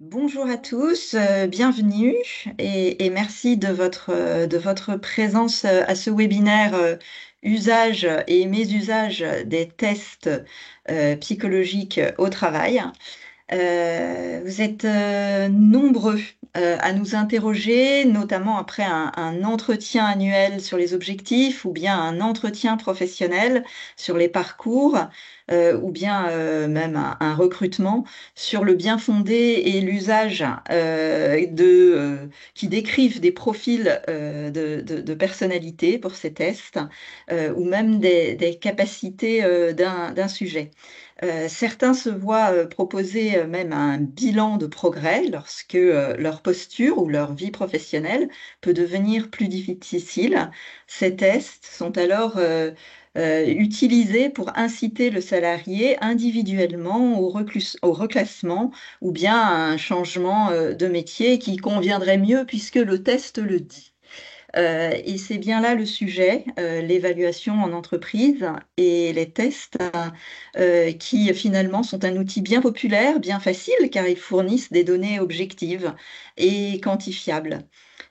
Bonjour à tous, bienvenue et merci de votre présence à ce webinaire usage et mésusage des tests psychologiques au travail. Vous êtes nombreux à nous interroger, notamment après un entretien annuel sur les objectifs ou bien un entretien professionnel sur les parcours ou bien même un recrutement sur le bien fondé et l'usage qui décrivent des profils de personnalité pour ces tests ou même des capacités d'un sujet. Certains se voient proposer même un bilan de progrès lorsque leur posture ou leur vie professionnelle peut devenir plus difficile. Ces tests sont alors utilisés pour inciter le salarié individuellement au reclassement ou bien à un changement de métier qui conviendrait mieux puisque le test le dit. Et c'est bien là le sujet, l'évaluation en entreprise et les tests qui finalement sont un outil bien populaire, bien facile, car ils fournissent des données objectives et quantifiables.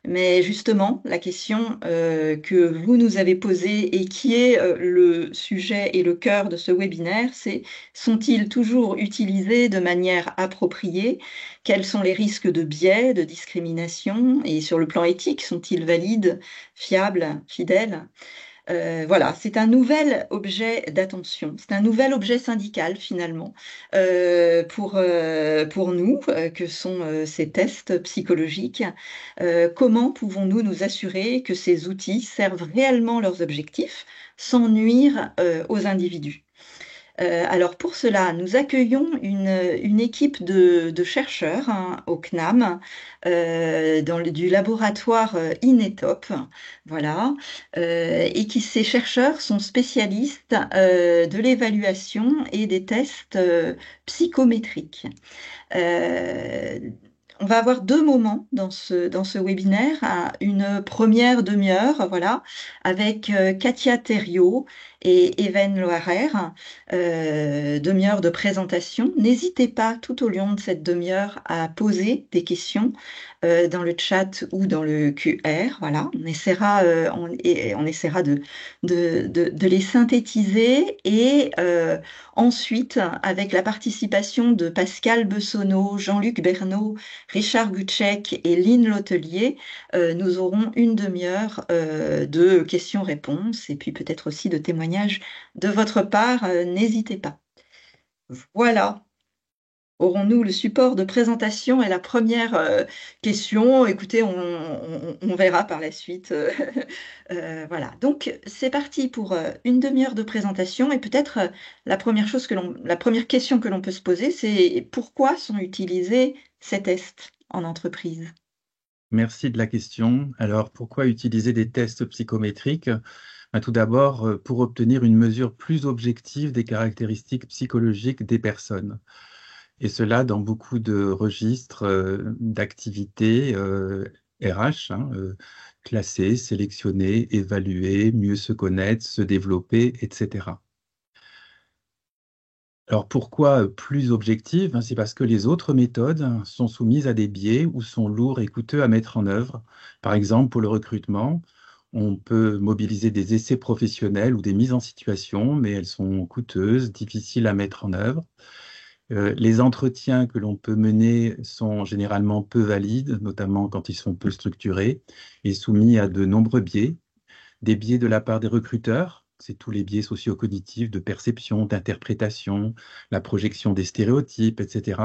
Mais justement, la question que vous nous avez posée et qui est le sujet et le cœur de ce webinaire, c'est sont-ils toujours utilisés de manière appropriée? Quels sont les risques de biais, de discrimination? Et sur le plan éthique, sont-ils valides, fiables, fidèles? Voilà, c'est un nouvel objet d'attention, c'est un nouvel objet syndical finalement pour nous que sont ces tests psychologiques. Comment pouvons-nous nous assurer que ces outils servent réellement leurs objectifs sans nuire aux individus? Alors pour cela, nous accueillons une équipe de chercheurs hein, au CNAM, du laboratoire INETOP, voilà, ces chercheurs sont spécialistes de l'évaluation et des tests psychométriques. Euh, on va avoir deux moments dans ce webinaire, hein. Une première demi-heure, voilà, avec Katia Thériault et Even Loirer, demi-heure de présentation. N'hésitez pas tout au long de cette demi-heure à poser des questions dans le chat ou dans le QR. Voilà, on essaiera de les synthétiser et ensuite, avec la participation de Pascal Bessonneau, Jean-Luc Bernot, Richard Gutschek et Lynn Lotelier, nous aurons une demi-heure de questions-réponses et puis peut-être aussi de témoignages de votre part. N'hésitez pas. Voilà. Aurons-nous le support de présentation et la première question? Écoutez, on verra par la suite. Voilà. Donc, c'est parti pour une demi-heure de présentation et peut-être la première question que l'on peut se poser, c'est pourquoi sont utilisés ces tests en entreprise? Merci de la question. Alors, pourquoi utiliser des tests psychométriques? Tout d'abord, pour obtenir une mesure plus objective des caractéristiques psychologiques des personnes. Et cela dans beaucoup de registres d'activités RH, classer, sélectionner, évaluer, mieux se connaître, se développer, etc. Alors pourquoi plus objective? C'est parce que les autres méthodes sont soumises à des biais ou sont lourds et coûteux à mettre en œuvre. Par exemple, pour le recrutement, on peut mobiliser des essais professionnels ou des mises en situation, mais elles sont coûteuses, difficiles à mettre en œuvre. Les entretiens que l'on peut mener sont généralement peu valides, notamment quand ils sont peu structurés et soumis à de nombreux biais. Des biais de la part des recruteurs, c'est tous les biais socio-cognitifs de perception, d'interprétation, la projection des stéréotypes, etc.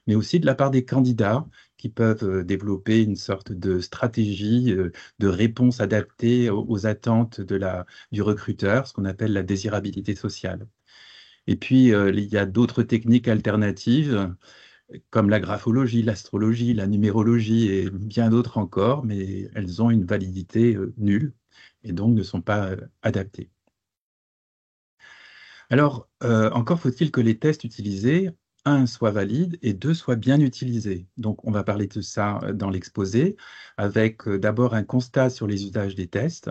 Mais aussi de la part des candidats qui peuvent développer une sorte de stratégie de réponse adaptée aux attentes du recruteur, ce qu'on appelle la désirabilité sociale. Et puis, il y a d'autres techniques alternatives, comme la graphologie, l'astrologie, la numérologie et bien d'autres encore, mais elles ont une validité nulle et donc ne sont pas adaptées. Alors, encore faut-il que les tests utilisés, un, soient valides et deux, soient bien utilisés. Donc, on va parler de ça dans l'exposé, avec d'abord un constat sur les usages des tests.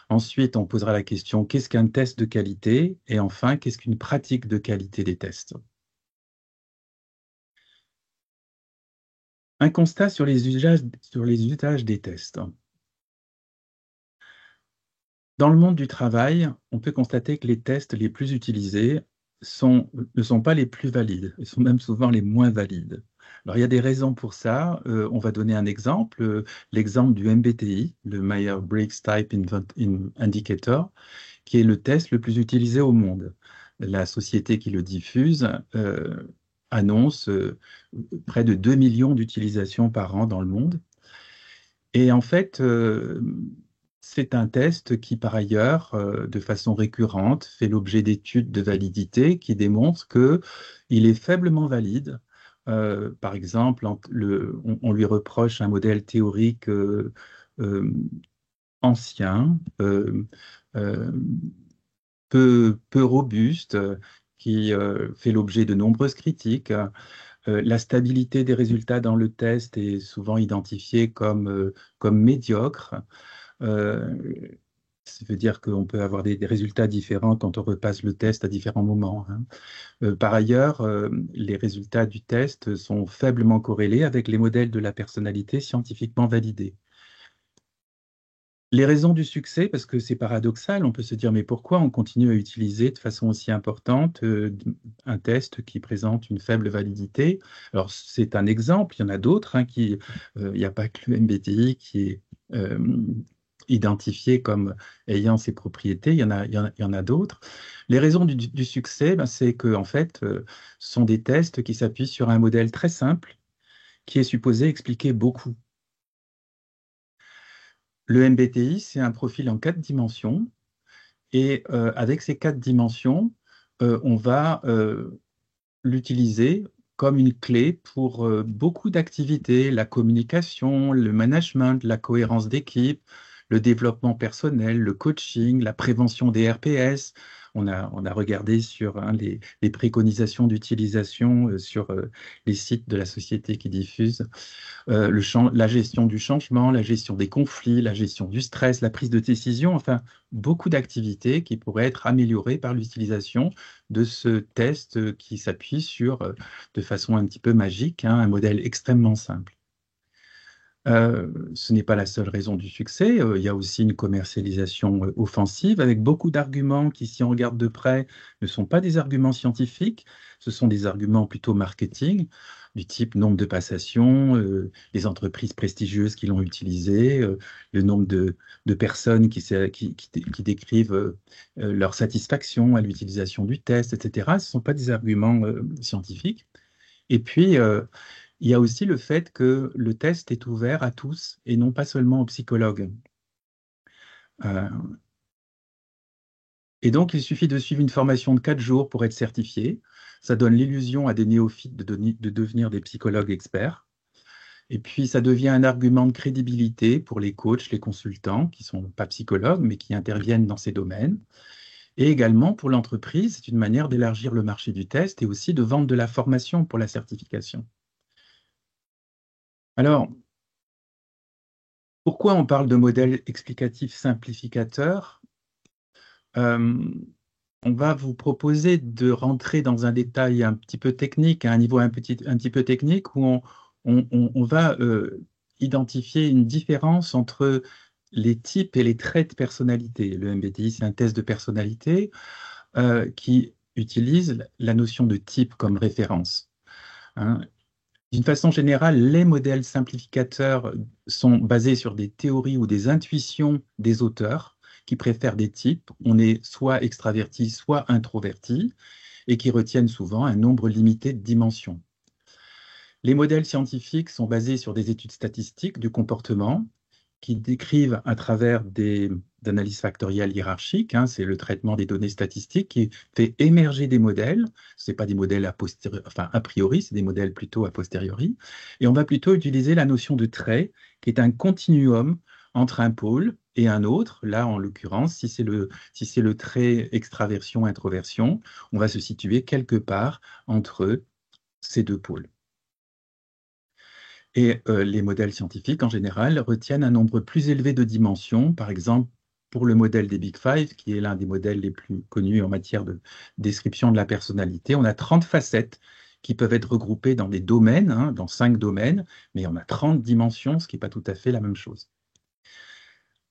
Ensuite, on posera la question, qu'est-ce qu'un test de qualité? Et enfin, qu'est-ce qu'une pratique de qualité des tests? Un constat sur les usages des tests. Dans le monde du travail, on peut constater que les tests les plus utilisés ne sont pas les plus valides, ils sont même souvent les moins valides. Alors, il y a des raisons pour ça. On va donner un exemple, l'exemple du MBTI, le Myers-Briggs Type Indicator, qui est le test le plus utilisé au monde. La société qui le diffuse annonce près de 2 millions d'utilisations par an dans le monde. Et en fait, c'est un test qui, par ailleurs, de façon récurrente, fait l'objet d'études de validité qui démontrent qu'il est faiblement valide. Par exemple, on lui reproche un modèle théorique euh, ancien, euh, peu robuste, qui fait l'objet de nombreuses critiques. La stabilité des résultats dans le test est souvent identifiée comme médiocre. Euh, Ça veut dire qu'on peut avoir des résultats différents quand on repasse le test à différents moments, hein. Par ailleurs, les résultats du test sont faiblement corrélés avec les modèles de la personnalité scientifiquement validés. Les raisons du succès, parce que c'est paradoxal, on peut se dire, mais pourquoi on continue à utiliser de façon aussi importante un test qui présente une faible validité? Alors, c'est un exemple, il y en a d'autres, hein, il n'y a pas que le MBTI qui est euh, identifié comme ayant ces propriétés, il y en a d'autres. Les raisons du succès, ben, c'est que, en fait, ce sont des tests qui s'appuient sur un modèle très simple qui est supposé expliquer beaucoup. Le MBTI, c'est un profil en 4 dimensions. Et avec ces 4 dimensions, on va l'utiliser comme une clé pour beaucoup d'activités, la communication, le management, la cohérence d'équipe, le développement personnel, le coaching, la prévention des RPS. On a regardé sur les préconisations d'utilisation sur les sites de la société qui diffuse la gestion du changement, la gestion des conflits, la gestion du stress, la prise de décision, enfin, beaucoup d'activités qui pourraient être améliorées par l'utilisation de ce test qui s'appuie sur, de façon un petit peu magique, hein, un modèle extrêmement simple. Ce n'est pas la seule raison du succès. Il y a aussi une commercialisation offensive avec beaucoup d'arguments qui, si on regarde de près, ne sont pas des arguments scientifiques. Ce sont des arguments plutôt marketing, du type nombre de passations, les entreprises prestigieuses qui l'ont utilisé, le nombre de personnes qui décrivent leur satisfaction à l'utilisation du test, etc. Ce ne sont pas des arguments scientifiques. Et puis, il y a aussi le fait que le test est ouvert à tous et non pas seulement aux psychologues. Euh, et donc, il suffit de suivre une formation de 4 jours pour être certifié. Ça donne l'illusion à des néophytes de devenir des psychologues experts. Et puis, ça devient un argument de crédibilité pour les coachs, les consultants, qui ne sont pas psychologues, mais qui interviennent dans ces domaines. Et également pour l'entreprise, c'est une manière d'élargir le marché du test et aussi de vendre de la formation pour la certification. Alors, pourquoi on parle de modèle explicatif simplificateur? Euh, on va vous proposer de rentrer dans un détail un petit peu technique, à un niveau un petit peu technique, où on va identifier une différence entre les types et les traits de personnalité. Le MBTI, c'est un test de personnalité qui utilise la notion de type comme référence, hein. D'une façon générale, les modèles simplificateurs sont basés sur des théories ou des intuitions des auteurs qui préfèrent des types. On est soit extraverti, soit introverti, et qui retiennent souvent un nombre limité de dimensions. Les modèles scientifiques sont basés sur des études statistiques du comportement qui décrivent à travers des analyses factorielles hiérarchiques, hein, c'est le traitement des données statistiques qui fait émerger des modèles. Ce n'est pas des modèles a priori, c'est des modèles plutôt a posteriori. Et on va plutôt utiliser la notion de trait, qui est un continuum entre un pôle et un autre. Là, en l'occurrence, si c'est le trait extraversion-introversion, on va se situer quelque part entre ces deux pôles. Et les modèles scientifiques, en général, retiennent un nombre plus élevé de dimensions. Par exemple, pour le modèle des Big Five, qui est l'un des modèles les plus connus en matière de description de la personnalité, on a 30 facettes qui peuvent être regroupés dans des domaines, hein, dans 5 domaines, mais on a 30 dimensions, ce qui n'est pas tout à fait la même chose.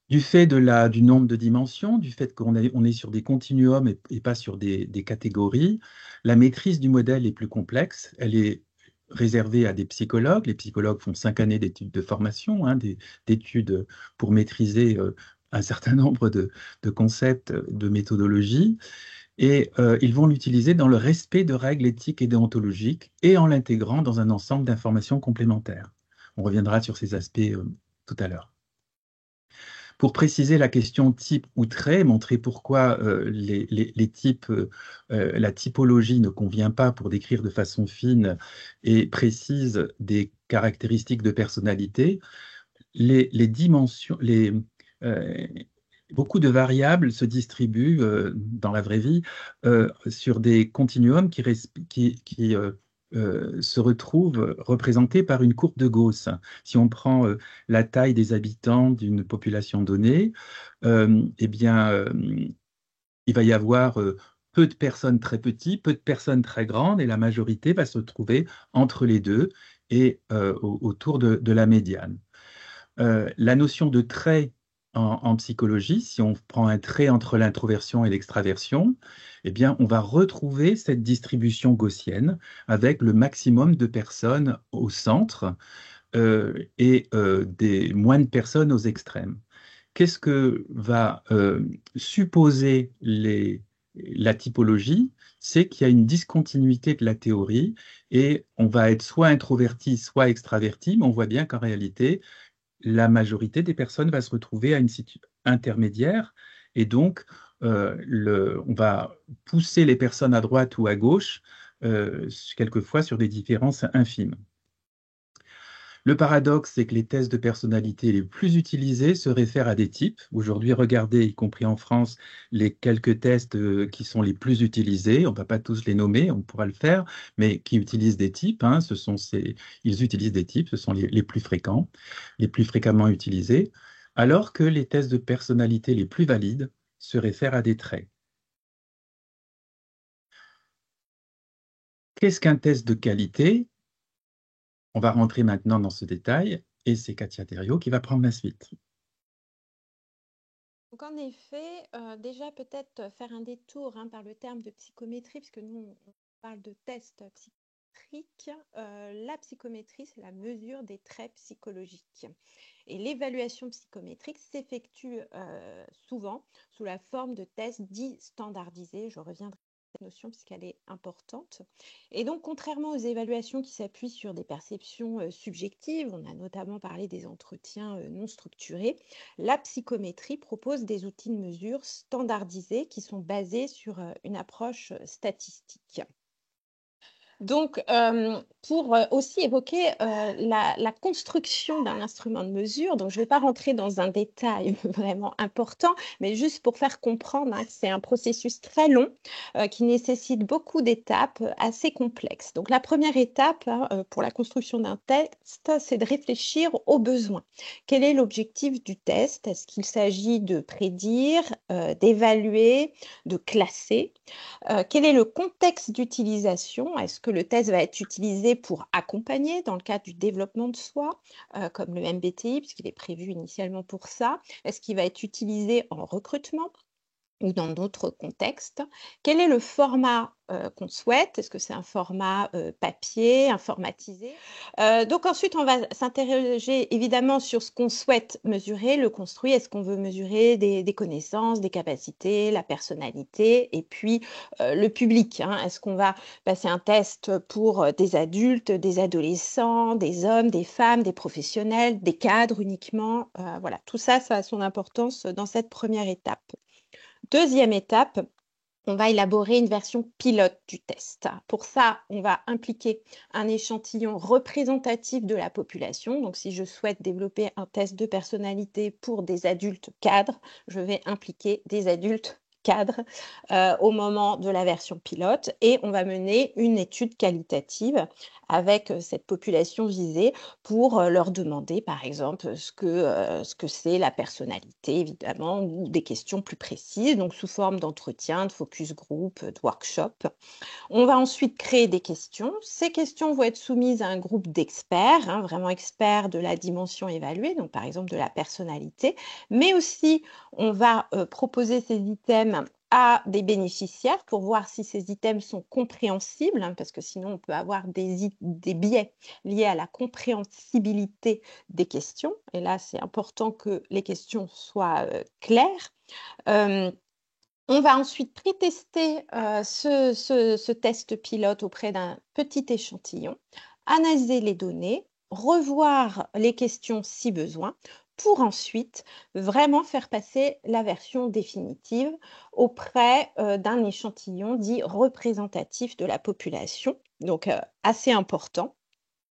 Du fait du nombre de dimensions, du fait qu'on est sur des continuums et pas sur des catégories, la maîtrise du modèle est plus complexe. Elle est réservée à des psychologues. Les psychologues font 5 années d'études de formation, hein, d'études pour maîtriser un certain nombre de concepts, de méthodologies. Et ils vont l'utiliser dans le respect de règles éthiques et déontologiques et en l'intégrant dans un ensemble d'informations complémentaires. On reviendra sur ces aspects tout à l'heure. Pour préciser la question type ou trait, montrer pourquoi les types, la typologie ne convient pas pour décrire de façon fine et précise des caractéristiques de personnalité, les dimensions, euh, beaucoup de variables se distribuent dans la vraie vie sur des continuums qui se retrouvent représentés par une courbe de Gauss. Si on prend la taille des habitants d'une population donnée, eh bien, il va y avoir peu de personnes très petites, peu de personnes très grandes, et la majorité va se trouver entre les deux et autour de la médiane. La notion de trait en psychologie, si on prend un trait entre l'introversion et l'extraversion, eh bien, on va retrouver cette distribution gaussienne avec le maximum de personnes au centre et des moins de personnes aux extrêmes. Qu'est-ce que va supposer la typologie? C'est qu'il y a une discontinuité de la théorie et on va être soit introverti, soit extraverti, mais on voit bien qu'en réalité, la majorité des personnes va se retrouver à une situation intermédiaire et donc on va pousser les personnes à droite ou à gauche, quelquefois sur des différences infimes. Le paradoxe, c'est que les tests de personnalité les plus utilisés se réfèrent à des types. Aujourd'hui, regardez, y compris en France, les quelques tests qui sont les plus utilisés. On ne va pas tous les nommer, on pourra le faire, mais qui utilisent des types. Hein, ils utilisent des types, ce sont les plus fréquents, les plus fréquemment utilisés, alors que les tests de personnalité les plus valides se réfèrent à des traits. Qu'est-ce qu'un test de qualité? On va rentrer maintenant dans ce détail et c'est Katia Thériault qui va prendre la suite. Donc en effet, déjà peut-être faire un détour par le terme de psychométrie, puisque nous on parle de test psychométrique. La psychométrie, c'est la mesure des traits psychologiques. Et l'évaluation psychométrique s'effectue souvent sous la forme de tests dits standardisés. Je reviendrai sur cette notion puisqu'elle est importante. Et donc, contrairement aux évaluations qui s'appuient sur des perceptions subjectives, on a notamment parlé des entretiens non structurés, la psychométrie propose des outils de mesure standardisés qui sont basés sur une approche statistique. Donc, pour aussi évoquer la construction d'un instrument de mesure, donc je ne vais pas rentrer dans un détail vraiment important, mais juste pour faire comprendre que c'est un processus très long qui nécessite beaucoup d'étapes assez complexes. Donc, la première étape pour la construction d'un test, c'est de réfléchir aux besoins. Quel est l'objectif du test? Est-ce qu'il s'agit de prédire, d'évaluer, de classer? Quel est le contexte d'utilisation? Est-ce que le test va être utilisé pour accompagner dans le cadre du développement de soi, comme le MBTI, puisqu'il est prévu initialement pour ça? Est-ce qu'il va être utilisé en recrutement ou dans d'autres contextes? Quel est le format qu'on souhaite? Est-ce que c'est un format papier, informatisé? Donc ensuite, on va s'interroger évidemment sur ce qu'on souhaite mesurer, le construit. Est-ce qu'on veut mesurer des connaissances, des capacités, la personnalité et puis le public, hein? Est-ce qu'on va passer un test pour des adultes, des adolescents, des hommes, des femmes, des professionnels, des cadres uniquement? Voilà, tout ça, ça a son importance dans cette première étape. Deuxième étape, on va élaborer une version pilote du test. Pour ça, on va impliquer un échantillon représentatif de la population. Donc, si je souhaite développer un test de personnalité pour des adultes cadres, je vais impliquer des adultes cadre au moment de la version pilote et on va mener une étude qualitative avec cette population visée pour leur demander, par exemple, ce que c'est la personnalité, évidemment, ou des questions plus précises, donc sous forme d'entretien, de focus group, de workshop. On va ensuite créer des questions. Ces questions vont être soumises à un groupe d'experts, vraiment experts de la dimension évaluée, donc par exemple de la personnalité, mais aussi on va proposer ces items à des bénéficiaires pour voir si ces items sont compréhensibles, parce que sinon on peut avoir des biais liés à la compréhensibilité des questions. Et là, c'est important que les questions soient claires. On va ensuite pré-tester ce test pilote auprès d'un petit échantillon, analyser les données, revoir les questions si besoin, pour ensuite vraiment faire passer la version définitive auprès d'un échantillon dit représentatif de la population, donc assez important.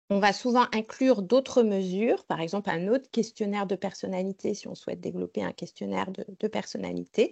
On va souvent inclure d'autres mesures, par exemple un autre questionnaire de personnalité si on souhaite développer un questionnaire de personnalité.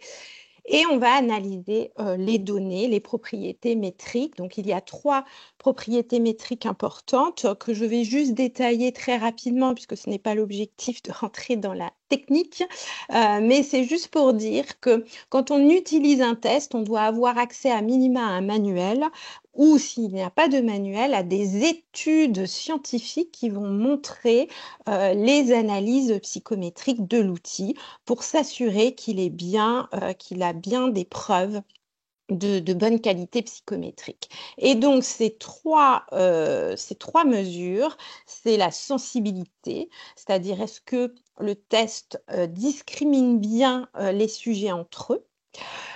Et on va analyser les données, les propriétés métriques. Donc, il y a 3 propriétés métriques importantes que je vais juste détailler très rapidement puisque ce n'est pas l'objectif de rentrer dans la technique, mais c'est juste pour dire que quand on utilise un test, on doit avoir accès à minima à un manuel ou s'il n'y a pas de manuel, à des études scientifiques qui vont montrer les analyses psychométriques de l'outil pour s'assurer qu'il a bien des preuves de bonne qualité psychométrique. Et donc, ces trois mesures, c'est la sensibilité, c'est-à-dire est-ce que le test discrimine bien les sujets entre eux.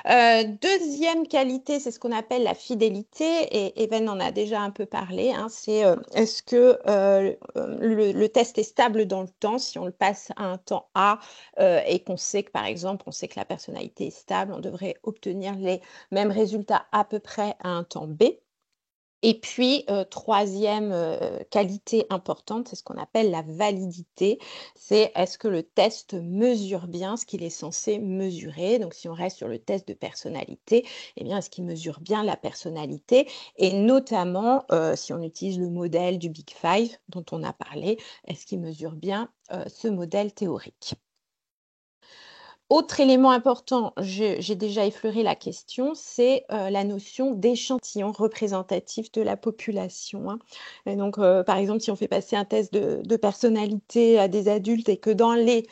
Deuxième qualité, c'est ce qu'on appelle la fidélité, et Even en a déjà un peu parlé, c'est est-ce que le test est stable dans le temps, si on le passe à un temps A et qu'on sait que, par exemple, on sait que la personnalité est stable, on devrait obtenir les mêmes résultats à peu près à un temps B. Et puis, troisième qualité importante, c'est ce qu'on appelle la validité. C'est est-ce que le test mesure bien ce qu'il est censé mesurer? Donc, si on reste sur le test de personnalité, eh bien, est-ce qu'il mesure bien la personnalité? Et notamment, si on utilise le modèle du Big Five dont on a parlé, est-ce qu'il mesure bien ce modèle théorique? Autre élément important, j'ai déjà effleuré la question, c'est la notion d'échantillon représentatif de la population. Et donc, par exemple, si on fait passer un test de personnalité à des adultes et que dans les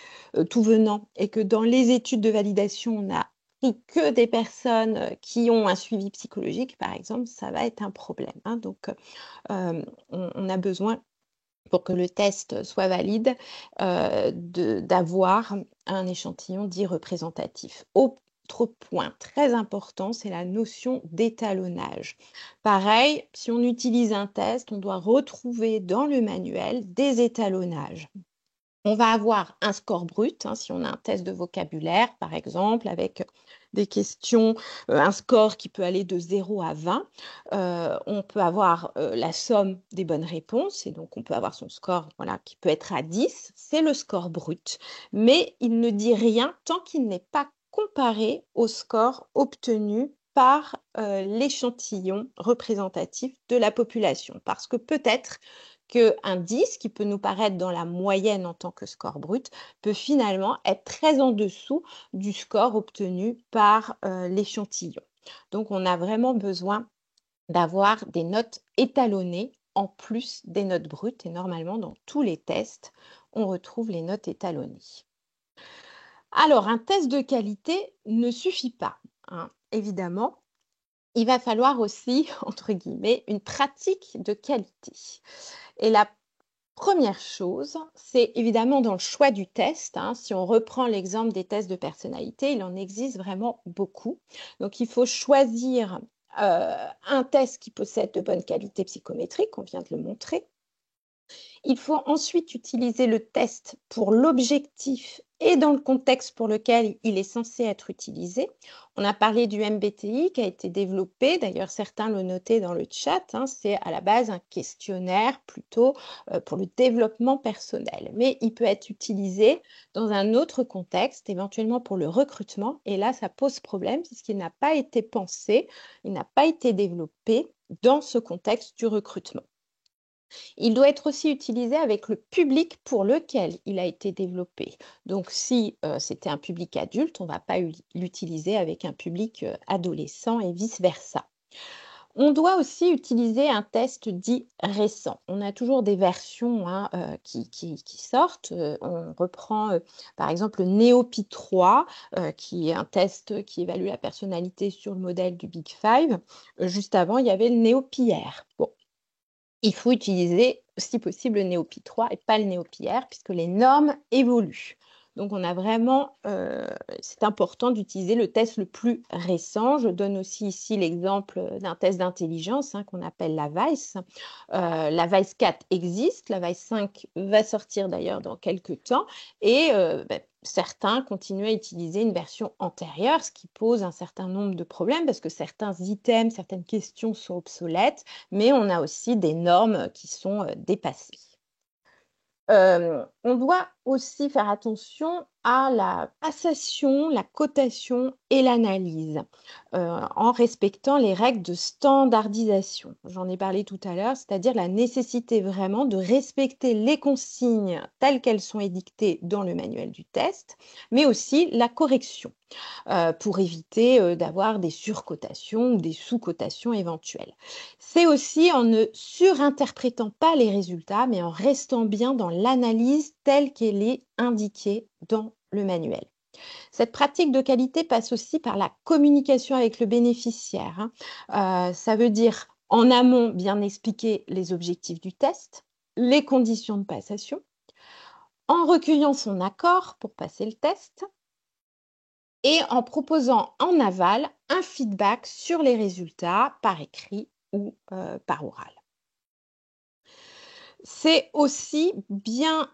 tout venant et que dans les études de validation, on a pris que des personnes qui ont un suivi psychologique, par exemple, ça va être un problème. Donc, on a besoin pour que le test soit valide, d'avoir un échantillon dit représentatif. Autre point très important, c'est la notion d'étalonnage. Pareil, si on utilise un test, on doit retrouver dans le manuel des étalonnages. On va avoir un score brut, si on a un test de vocabulaire, par exemple, avec des questions, un score qui peut aller de 0 à 20. On peut avoir la somme des bonnes réponses, et donc on peut avoir son score qui peut être à 10. C'est le score brut, mais il ne dit rien tant qu'il n'est pas comparé au score obtenu par l'échantillon représentatif de la population. Parce que peut-être qu'un 10, qui peut nous paraître dans la moyenne en tant que score brut, peut finalement être très en dessous du score obtenu par l'échantillon. Donc, on a vraiment besoin d'avoir des notes étalonnées en plus des notes brutes. Et normalement, dans tous les tests, on retrouve les notes étalonnées. Alors, un test de qualité ne suffit pas, évidemment. Il va falloir aussi, entre guillemets, une pratique de qualité. Et la première chose, c'est évidemment dans le choix du test. Si on reprend l'exemple des tests de personnalité, il en existe vraiment beaucoup. Donc, il faut choisir un test qui possède de bonnes qualités psychométriques, on vient de le montrer. Il faut ensuite utiliser le test pour l'objectif et dans le contexte pour lequel il est censé être utilisé. On a parlé du MBTI qui a été développé, d'ailleurs certains le notaient dans le chat, hein, c'est à la base un questionnaire plutôt pour le développement personnel. Mais il peut être utilisé dans un autre contexte, éventuellement pour le recrutement, et là ça pose problème puisqu'il n'a pas été pensé, il n'a pas été développé dans ce contexte du recrutement. Il doit être aussi utilisé avec le public pour lequel il a été développé. Donc, si c'était un public adulte, on ne va pas l'utiliser avec un public adolescent et vice-versa. On doit aussi utiliser un test dit récent. On a toujours des versions hein, qui sortent. On reprend par exemple le NeoPi 3, qui est un test qui évalue la personnalité sur le modèle du Big Five. Juste avant, il y avait le NeoPi R. Bon, il faut utiliser, si possible, le NeoPi 3 et pas le NeoPi R, puisque les normes évoluent. Donc, on a vraiment, c'est important d'utiliser le test le plus récent. Je donne aussi ici l'exemple d'un test d'intelligence hein, qu'on appelle la VICE. La VICE 4 existe, la VICE 5 va sortir d'ailleurs dans quelques temps. Et certains continuent à utiliser une version antérieure, ce qui pose un certain nombre de problèmes parce que certains items, certaines questions sont obsolètes, mais on a aussi des normes qui sont dépassées. On doit aussi faire attention à la passation, la cotation et l'analyse en respectant les règles de standardisation. J'en ai parlé tout à l'heure, c'est-à-dire la nécessité vraiment de respecter les consignes telles qu'elles sont édictées dans le manuel du test, mais aussi la correction pour éviter d'avoir des surcotations ou des sous-cotations éventuelles. C'est aussi en ne surinterprétant pas les résultats, mais en restant bien dans l'analyse telle qu'elle est indiquée dans le manuel. Cette pratique de qualité passe aussi par la communication avec le bénéficiaire. Hein. Ça veut dire en amont bien expliquer les objectifs du test, les conditions de passation, en recueillant son accord pour passer le test, et en proposant en aval un feedback sur les résultats par écrit ou par oral. C'est aussi bien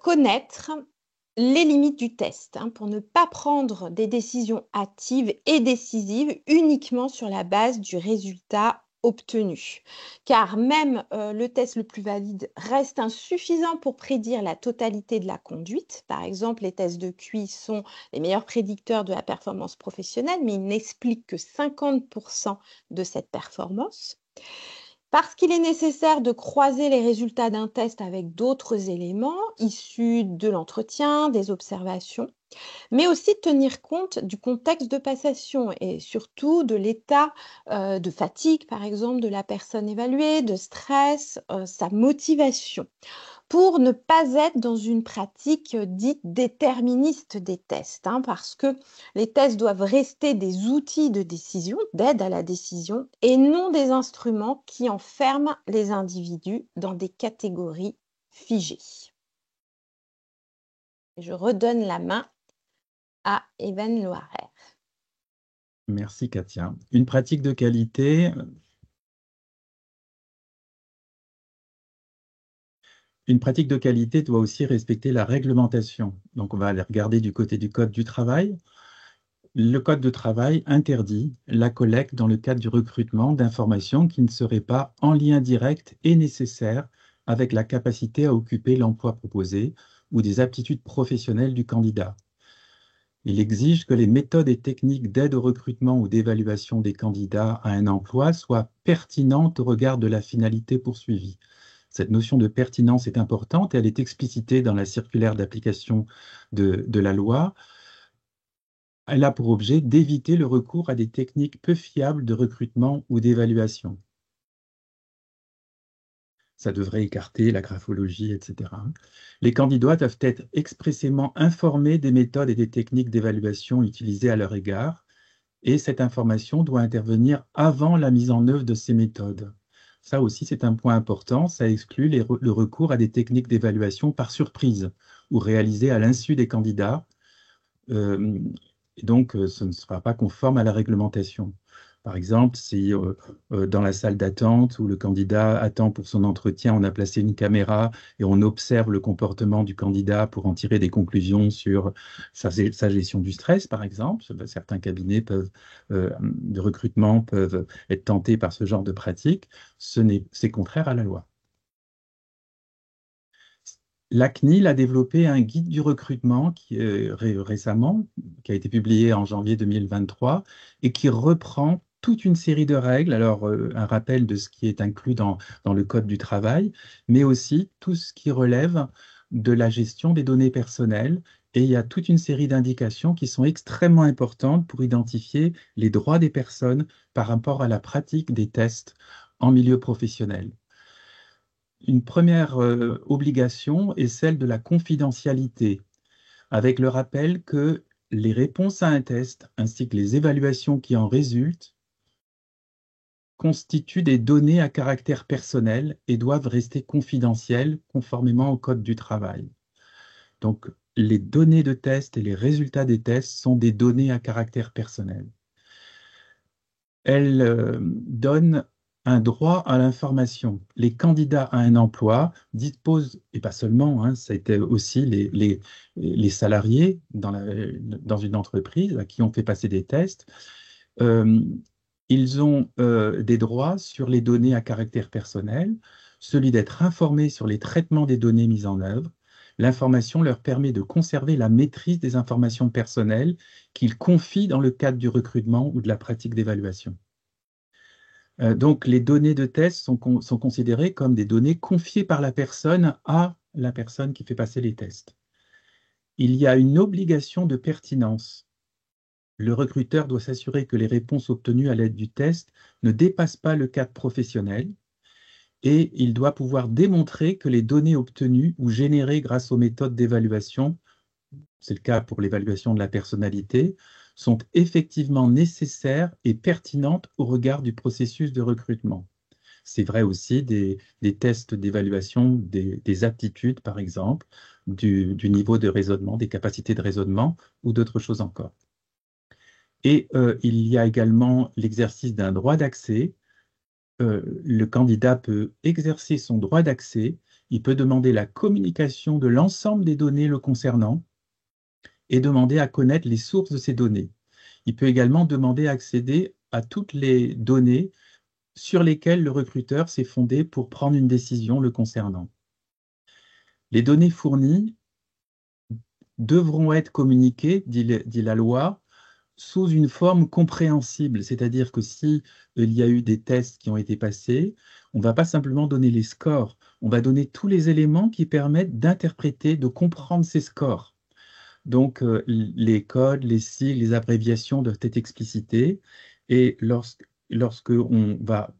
connaître les limites du test hein, pour ne pas prendre des décisions hâtives et décisives uniquement sur la base du résultat obtenu. Car même le test le plus valide reste insuffisant pour prédire la totalité de la conduite. Par exemple, les tests de QI sont les meilleurs prédicteurs de la performance professionnelle, mais ils n'expliquent que 50% de cette performance. Parce qu'il est nécessaire de croiser les résultats d'un test avec d'autres éléments issus de l'entretien, des observations, mais aussi de tenir compte du contexte de passation et surtout de l'état de fatigue, par exemple, de la personne évaluée, de stress, sa motivation, pour ne pas être dans une pratique dite déterministe des tests, hein, parce que les tests doivent rester des outils de décision, d'aide à la décision, et non des instruments qui enferment les individus dans des catégories figées. Je redonne la main à Evan Loiret. Merci Katia. Une pratique de qualité. Une pratique de qualité doit aussi respecter la réglementation. Donc, on va aller regarder du côté du Code du travail. Le Code du travail interdit la collecte dans le cadre du recrutement d'informations qui ne seraient pas en lien direct et nécessaire avec la capacité à occuper l'emploi proposé ou des aptitudes professionnelles du candidat. Il exige que les méthodes et techniques d'aide au recrutement ou d'évaluation des candidats à un emploi soient pertinentes au regard de la finalité poursuivie. Cette notion de pertinence est importante et elle est explicitée dans la circulaire d'application de la loi. Elle a pour objet d'éviter le recours à des techniques peu fiables de recrutement ou d'évaluation. Ça devrait écarter la graphologie, etc. Les candidats doivent être expressément informés des méthodes et des techniques d'évaluation utilisées à leur égard, et cette information doit intervenir avant la mise en œuvre de ces méthodes. Ça aussi, c'est un point important. Ça exclut le recours à des techniques d'évaluation par surprise ou réalisées à l'insu des candidats. Et donc, ce ne sera pas conforme à la réglementation. Par exemple, si dans la salle d'attente où le candidat attend pour son entretien, on a placé une caméra et on observe le comportement du candidat pour en tirer des conclusions sur sa gestion du stress, par exemple. Certains cabinets de recrutement peuvent être tentés par ce genre de pratique. C'est contraire à la loi. La CNIL a développé un guide du recrutement récemment, qui a été publié en janvier 2023 et qui reprend toute une série de règles. Alors, un rappel de ce qui est inclus dans le Code du travail, mais aussi tout ce qui relève de la gestion des données personnelles. Et il y a toute une série d'indications qui sont extrêmement importantes pour identifier les droits des personnes par rapport à la pratique des tests en milieu professionnel. Une première obligation est celle de la confidentialité, avec le rappel que les réponses à un test ainsi que les évaluations qui en résultent constituent des données à caractère personnel et doivent rester confidentielles conformément au Code du travail. Donc, les données de test et les résultats des tests sont des données à caractère personnel. Elles donnent un droit à l'information. Les candidats à un emploi disposent, et pas seulement, hein, ça a été aussi les salariés dans une entreprise à qui on fait passer des tests, euh, ils ont des droits sur les données à caractère personnel, celui d'être informés sur les traitements des données mises en œuvre. L'information leur permet de conserver la maîtrise des informations personnelles qu'ils confient dans le cadre du recrutement ou de la pratique d'évaluation. Donc, les données de test sont considérées comme des données confiées par la personne à la personne qui fait passer les tests. Il y a une obligation de pertinence. Le recruteur doit s'assurer que les réponses obtenues à l'aide du test ne dépassent pas le cadre professionnel et il doit pouvoir démontrer que les données obtenues ou générées grâce aux méthodes d'évaluation, c'est le cas pour l'évaluation de la personnalité, sont effectivement nécessaires et pertinentes au regard du processus de recrutement. C'est vrai aussi des tests d'évaluation des aptitudes, par exemple, du niveau de raisonnement, des capacités de raisonnement ou d'autres choses encore. Et il y a également l'exercice d'un droit d'accès. Le candidat peut exercer son droit d'accès, il peut demander la communication de l'ensemble des données le concernant et demander à connaître les sources de ces données. Il peut également demander à accéder à toutes les données sur lesquelles le recruteur s'est fondé pour prendre une décision le concernant. Les données fournies devront être communiquées, dit la loi, sous une forme compréhensible, c'est-à-dire que si il y a eu des tests qui ont été passés, on ne va pas simplement donner les scores, on va donner tous les éléments qui permettent d'interpréter, de comprendre ces scores. Donc, les codes, les sigles, les abréviations doivent être explicités et lorsque on va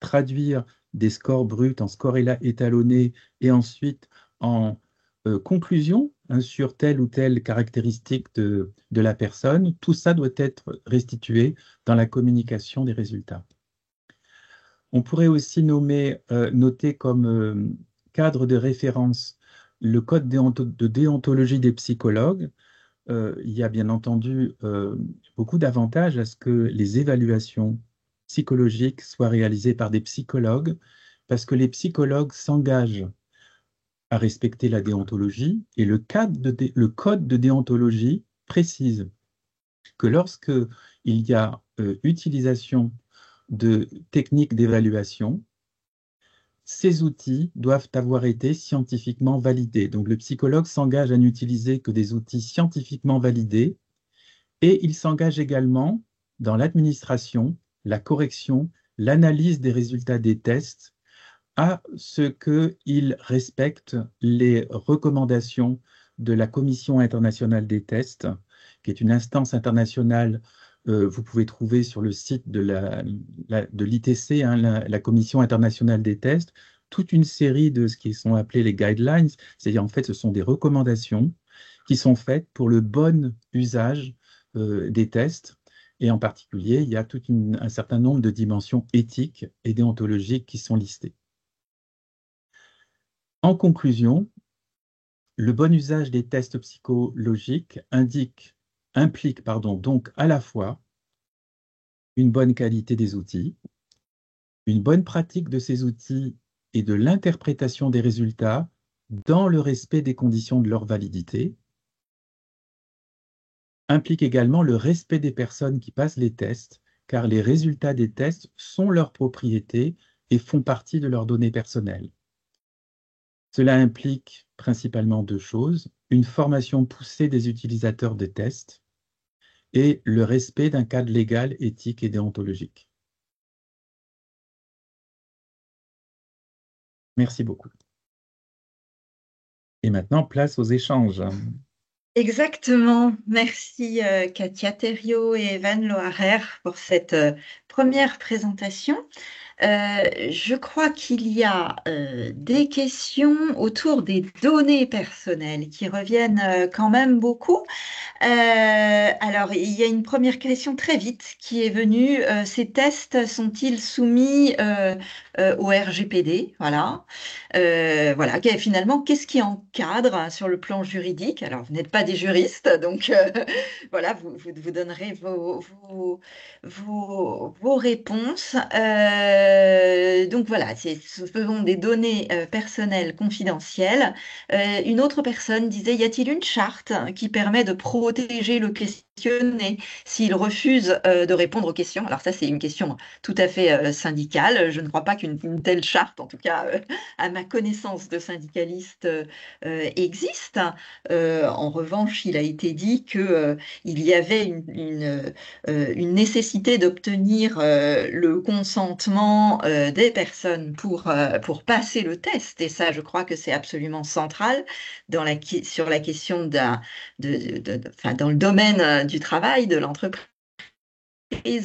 traduire des scores bruts en scores étalonnés et ensuite en conclusion sur telle ou telle caractéristique de la personne, tout ça doit être restitué dans la communication des résultats. On pourrait aussi noter comme cadre de référence le code de déontologie des psychologues. Il y a bien entendu beaucoup d'avantages à ce que les évaluations psychologiques soient réalisées par des psychologues, parce que les psychologues s'engagent à respecter la déontologie et le code de déontologie précise que lorsque il y a utilisation de techniques d'évaluation, ces outils doivent avoir été scientifiquement validés. Donc le psychologue s'engage à n'utiliser que des outils scientifiquement validés et il s'engage également dans l'administration, la correction, l'analyse des résultats des tests à ce qu'il respecte les recommandations de la Commission internationale des tests, qui est une instance internationale, vous pouvez trouver sur le site de l'ITC, hein, la Commission internationale des tests, toute une série de ce qui sont appelés les guidelines, c'est-à-dire en fait ce sont des recommandations qui sont faites pour le bon usage des tests. Et en particulier, il y a un certain nombre de dimensions éthiques et déontologiques qui sont listées. En conclusion, le bon usage des tests psychologiques implique donc à la fois une bonne qualité des outils, une bonne pratique de ces outils et de l'interprétation des résultats dans le respect des conditions de leur validité, implique également le respect des personnes qui passent les tests, car les résultats des tests sont leur propriété et font partie de leurs données personnelles. Cela implique principalement deux choses, une formation poussée des utilisateurs des tests et le respect d'un cadre légal, éthique et déontologique. Merci beaucoup. Et maintenant, place aux échanges. Exactement. Merci Katia Thériault et Evan Loarer pour cette première présentation. Je crois qu'il y a des questions autour des données personnelles qui reviennent quand même beaucoup. Alors, il y a une première question très vite qui est venue. Ces tests sont-ils soumis au RGPD? Voilà. Voilà. Finalement, qu'est-ce qui encadre sur le plan juridique? Alors, vous n'êtes pas des juristes, donc voilà, vous donnerez vos réponses. Donc voilà, ce sont des données personnelles confidentielles. Une autre personne disait, y a-t-il une charte qui permet de protéger le questionné s'il refuse de répondre aux questions? Alors ça, c'est une question tout à fait syndicale. Je ne crois pas qu'une telle charte, en tout cas à ma connaissance de syndicaliste, existe. En revanche, il a été dit que il y avait une nécessité d'obtenir le consentement des personnes pour passer le test. Et ça, je crois que c'est absolument central sur la question enfin, dans le domaine du travail, de l'entreprise,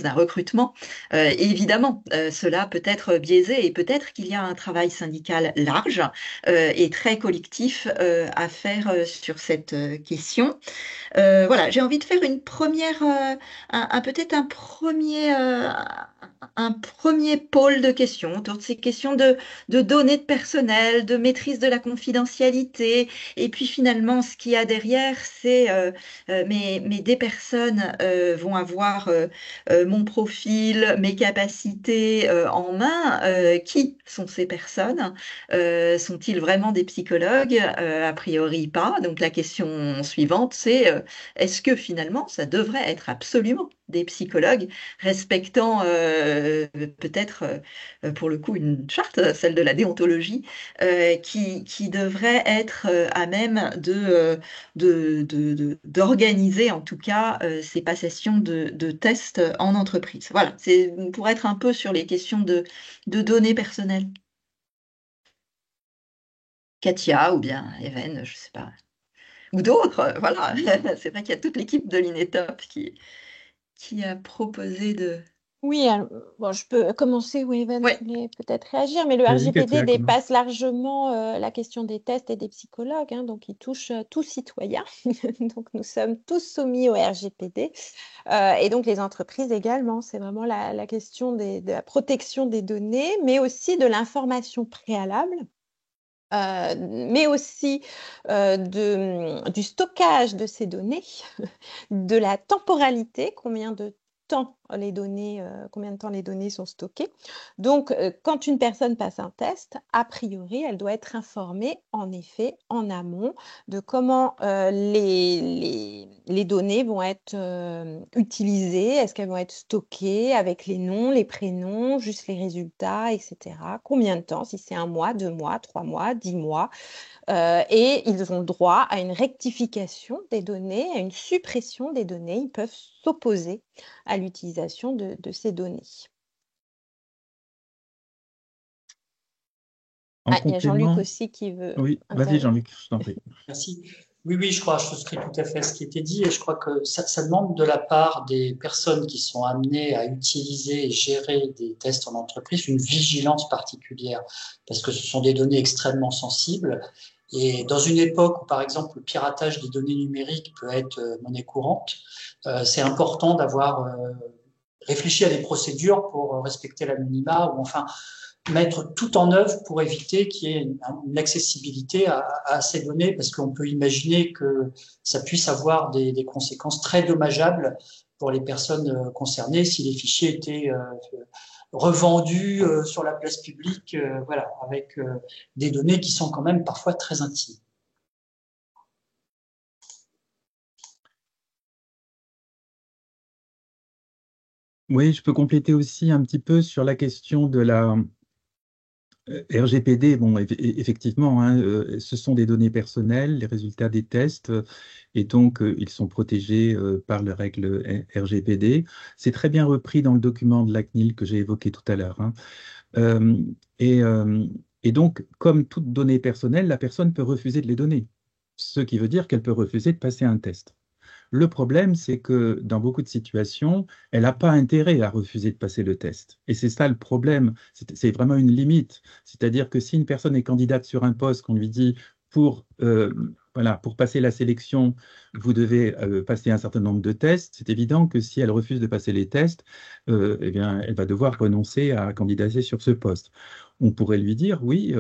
d'un recrutement. Évidemment, cela peut être biaisé et peut-être qu'il y a un travail syndical large et très collectif à faire sur cette question. Voilà, j'ai envie de faire une première, peut-être un premier pôle de questions autour de ces questions de données de personnel, de maîtrise de la confidentialité. Et puis finalement, ce qu'il y a derrière, c'est mais des personnes vont avoir mon profil, mes capacités en main. Qui sont ces personnes? Sont-ils vraiment des psychologues? A priori pas. Donc la question suivante, c'est est-ce que finalement, ça devrait être absolument des psychologues respectant peut-être pour le coup une charte, celle de la déontologie, qui devrait être à même d'organiser en tout cas ces passations de tests en entreprise. Voilà, c'est pour être un peu sur les questions de données personnelles. Katia ou bien Even, je ne sais pas, ou d'autres, voilà. C'est vrai qu'il y a toute l'équipe de l'INETOP qui a proposé de... Oui, alors, bon, je peux commencer, oui, Evan Ouais, voulait peut-être réagir, mais le Vas-y, RGPD Katia, commence. dépasse largement la question des tests et des psychologues, hein, donc il touche tout citoyen. Donc nous sommes tous soumis au RGPD et donc les entreprises également. C'est vraiment la question de la protection des données, mais aussi de l'information préalable. Mais aussi du stockage de ces données, de la temporalité, combien de temps les données sont stockées. Donc, quand une personne passe un test, a priori, elle doit être informée, en effet, en amont, de comment les données vont être utilisées, est-ce qu'elles vont être stockées avec les noms, les prénoms, juste les résultats, etc. Combien de temps, si c'est 1 mois, 2 mois, 3 mois, 10 mois. Et ils ont droit à une rectification des données, à une suppression des données. Ils peuvent s'opposer à l'utilisation de ces données. En Il y a Jean-Luc complément, aussi qui veut oui, vas-y intervenir. Jean-Luc, je t'en prie. Merci. Oui, oui, je crois, je souscris tout à fait à ce qui a été dit et je crois que ça demande de la part des personnes qui sont amenées à utiliser et gérer des tests en entreprise une vigilance particulière parce que ce sont des données extrêmement sensibles et dans une époque où, par exemple, le piratage des données numériques peut être monnaie courante, c'est important d'avoir réfléchi à des procédures pour respecter l'anonymat ou enfin mettre tout en œuvre pour éviter qu'il y ait une accessibilité à ces données, parce qu'on peut imaginer que ça puisse avoir des conséquences très dommageables pour les personnes concernées si les fichiers étaient revendus sur la place publique, voilà, avec des données qui sont quand même parfois très intimes. Oui, je peux compléter aussi un petit peu sur la question de la RGPD. Bon, effectivement, hein, ce sont des données personnelles, les résultats des tests, et donc ils sont protégés par les règles RGPD. C'est très bien repris dans le document de la CNIL que j'ai évoqué tout à l'heure, hein. Euh, et, euh, et donc, comme toute donnée personnelle, la personne peut refuser de les donner, ce qui veut dire qu'elle peut refuser de passer un test. Le problème, c'est que dans beaucoup de situations, elle n'a pas intérêt à refuser de passer le test. Et c'est ça le problème. C'est vraiment une limite. C'est-à-dire que si une personne est candidate sur un poste, qu'on lui dit voilà, pour passer la sélection, vous devez passer un certain nombre de tests, c'est évident que si elle refuse de passer les tests, eh bien, elle va devoir renoncer à candidater sur ce poste. On pourrait lui dire, oui,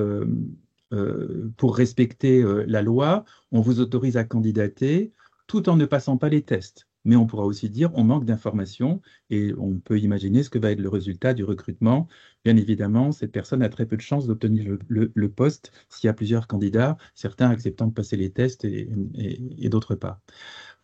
pour respecter la loi, on vous autorise à candidater tout en ne passant pas les tests. Mais on pourra aussi dire on manque d'informations et on peut imaginer ce que va être le résultat du recrutement. Bien évidemment, cette personne a très peu de chances d'obtenir le poste s'il y a plusieurs candidats, certains acceptant de passer les tests et d'autres pas.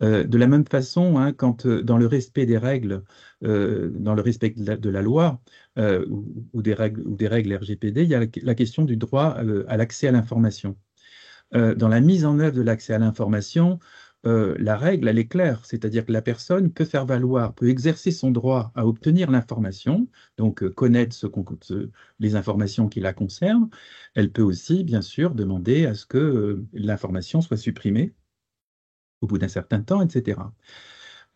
De la même façon, hein, quand dans le respect des règles, dans le respect de la loi ou des règles RGPD, il y a la question du droit à l'accès à l'information. Dans la mise en œuvre de l'accès à l'information, la règle, elle est claire, c'est-à-dire que la personne peut faire valoir, peut exercer son droit à obtenir l'information, donc connaître les informations qui la concernent. Elle peut aussi, bien sûr, demander à ce que l'information soit supprimée au bout d'un certain temps, etc.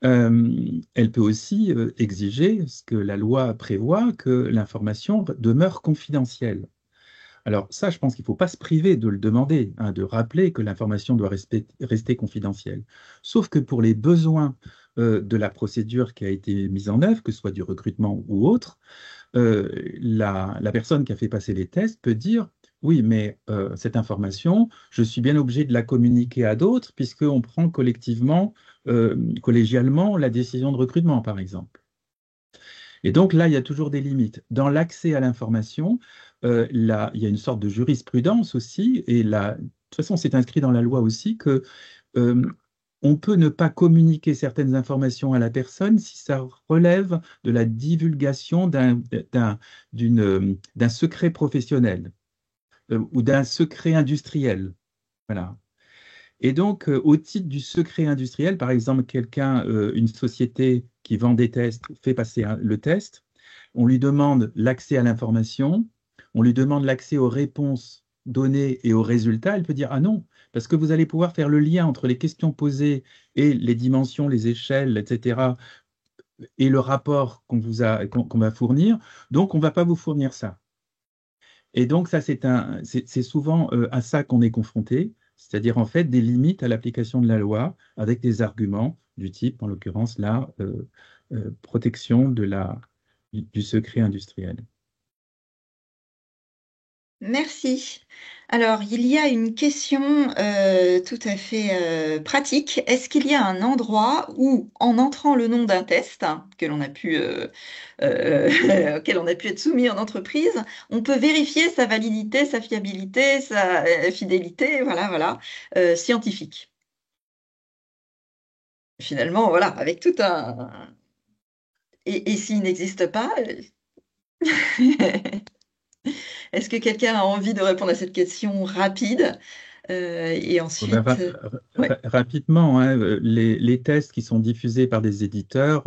Elle peut aussi exiger, ce que la loi prévoit, que l'information demeure confidentielle. Alors ça, je pense qu'il ne faut pas se priver de le demander, hein, de rappeler que l'information doit rester confidentielle. Sauf que pour les besoins de la procédure qui a été mise en œuvre, que ce soit du recrutement ou autre, la personne qui a fait passer les tests peut dire, oui, mais cette information, je suis bien obligé de la communiquer à d'autres puisqu'on prend collectivement, collégialement, la décision de recrutement, par exemple. Et donc là, il y a toujours des limites. Dans l'accès à l'information, il y a une sorte de jurisprudence aussi, et de toute façon, c'est inscrit dans la loi aussi que on peut ne pas communiquer certaines informations à la personne si ça relève de la divulgation d'un secret professionnel ou d'un secret industriel. Voilà. Et donc, au titre du secret industriel, par exemple, une société qui vend des tests, fait passer le test, on lui demande l'accès à l'information, on lui demande l'accès aux réponses données et aux résultats, elle peut dire ah non, parce que vous allez pouvoir faire le lien entre les questions posées et les dimensions, les échelles, etc., et le rapport qu'on va fournir, donc on ne va pas vous fournir ça. Et donc, ça, c'est souvent à ça qu'on est confronté, c'est-à-dire en fait des limites à l'application de la loi avec des arguments du type, en l'occurrence, la protection du secret industriel. Merci. Alors, il y a une question tout à fait pratique. Est-ce qu'il y a un endroit où, en entrant le nom d'un test que l'on a pu, auquel on a pu être soumis en entreprise, on peut vérifier sa validité, sa fiabilité, sa fidélité, voilà, scientifique. Finalement, voilà, avec tout un... Et s'il n'existe pas... Est-ce que quelqu'un a envie de répondre à cette question rapide? Et ensuite, ouais. Rapidement, hein, les tests qui sont diffusés par des éditeurs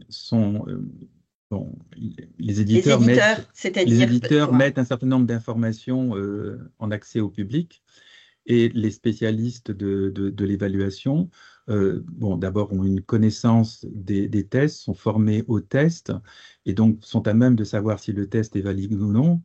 sont... bon, les éditeurs c'est-à-dire, mettent un certain nombre d'informations en accès au public. Et les spécialistes de l'évaluation, d'abord ont une connaissance des tests, sont formés aux tests et donc sont à même de savoir si le test est valide ou non.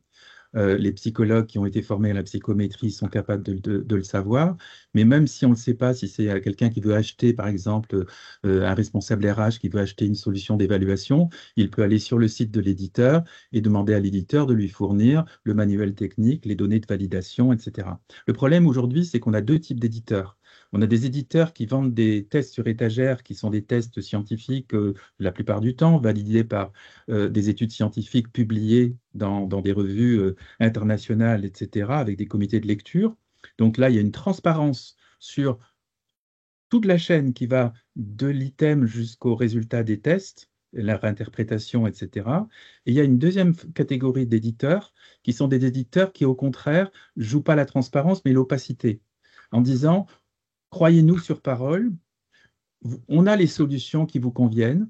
Les psychologues qui ont été formés à la psychométrie sont capables de le savoir, mais même si on ne le sait pas, si c'est quelqu'un qui veut acheter, par exemple, un responsable RH qui veut acheter une solution d'évaluation, il peut aller sur le site de l'éditeur et demander à l'éditeur de lui fournir le manuel technique, les données de validation, etc. Le problème aujourd'hui, c'est qu'on a deux types d'éditeurs. On a des éditeurs qui vendent des tests sur étagère qui sont des tests scientifiques la plupart du temps, validés par des études scientifiques publiées dans des revues internationales, etc., avec des comités de lecture. Donc là, il y a une transparence sur toute la chaîne qui va de l'item jusqu'au résultat des tests, la réinterprétation, etc. Et il y a une deuxième catégorie d'éditeurs qui sont des éditeurs qui, au contraire, jouent pas la transparence, mais l'opacité, en disant, croyez-nous sur parole, on a les solutions qui vous conviennent,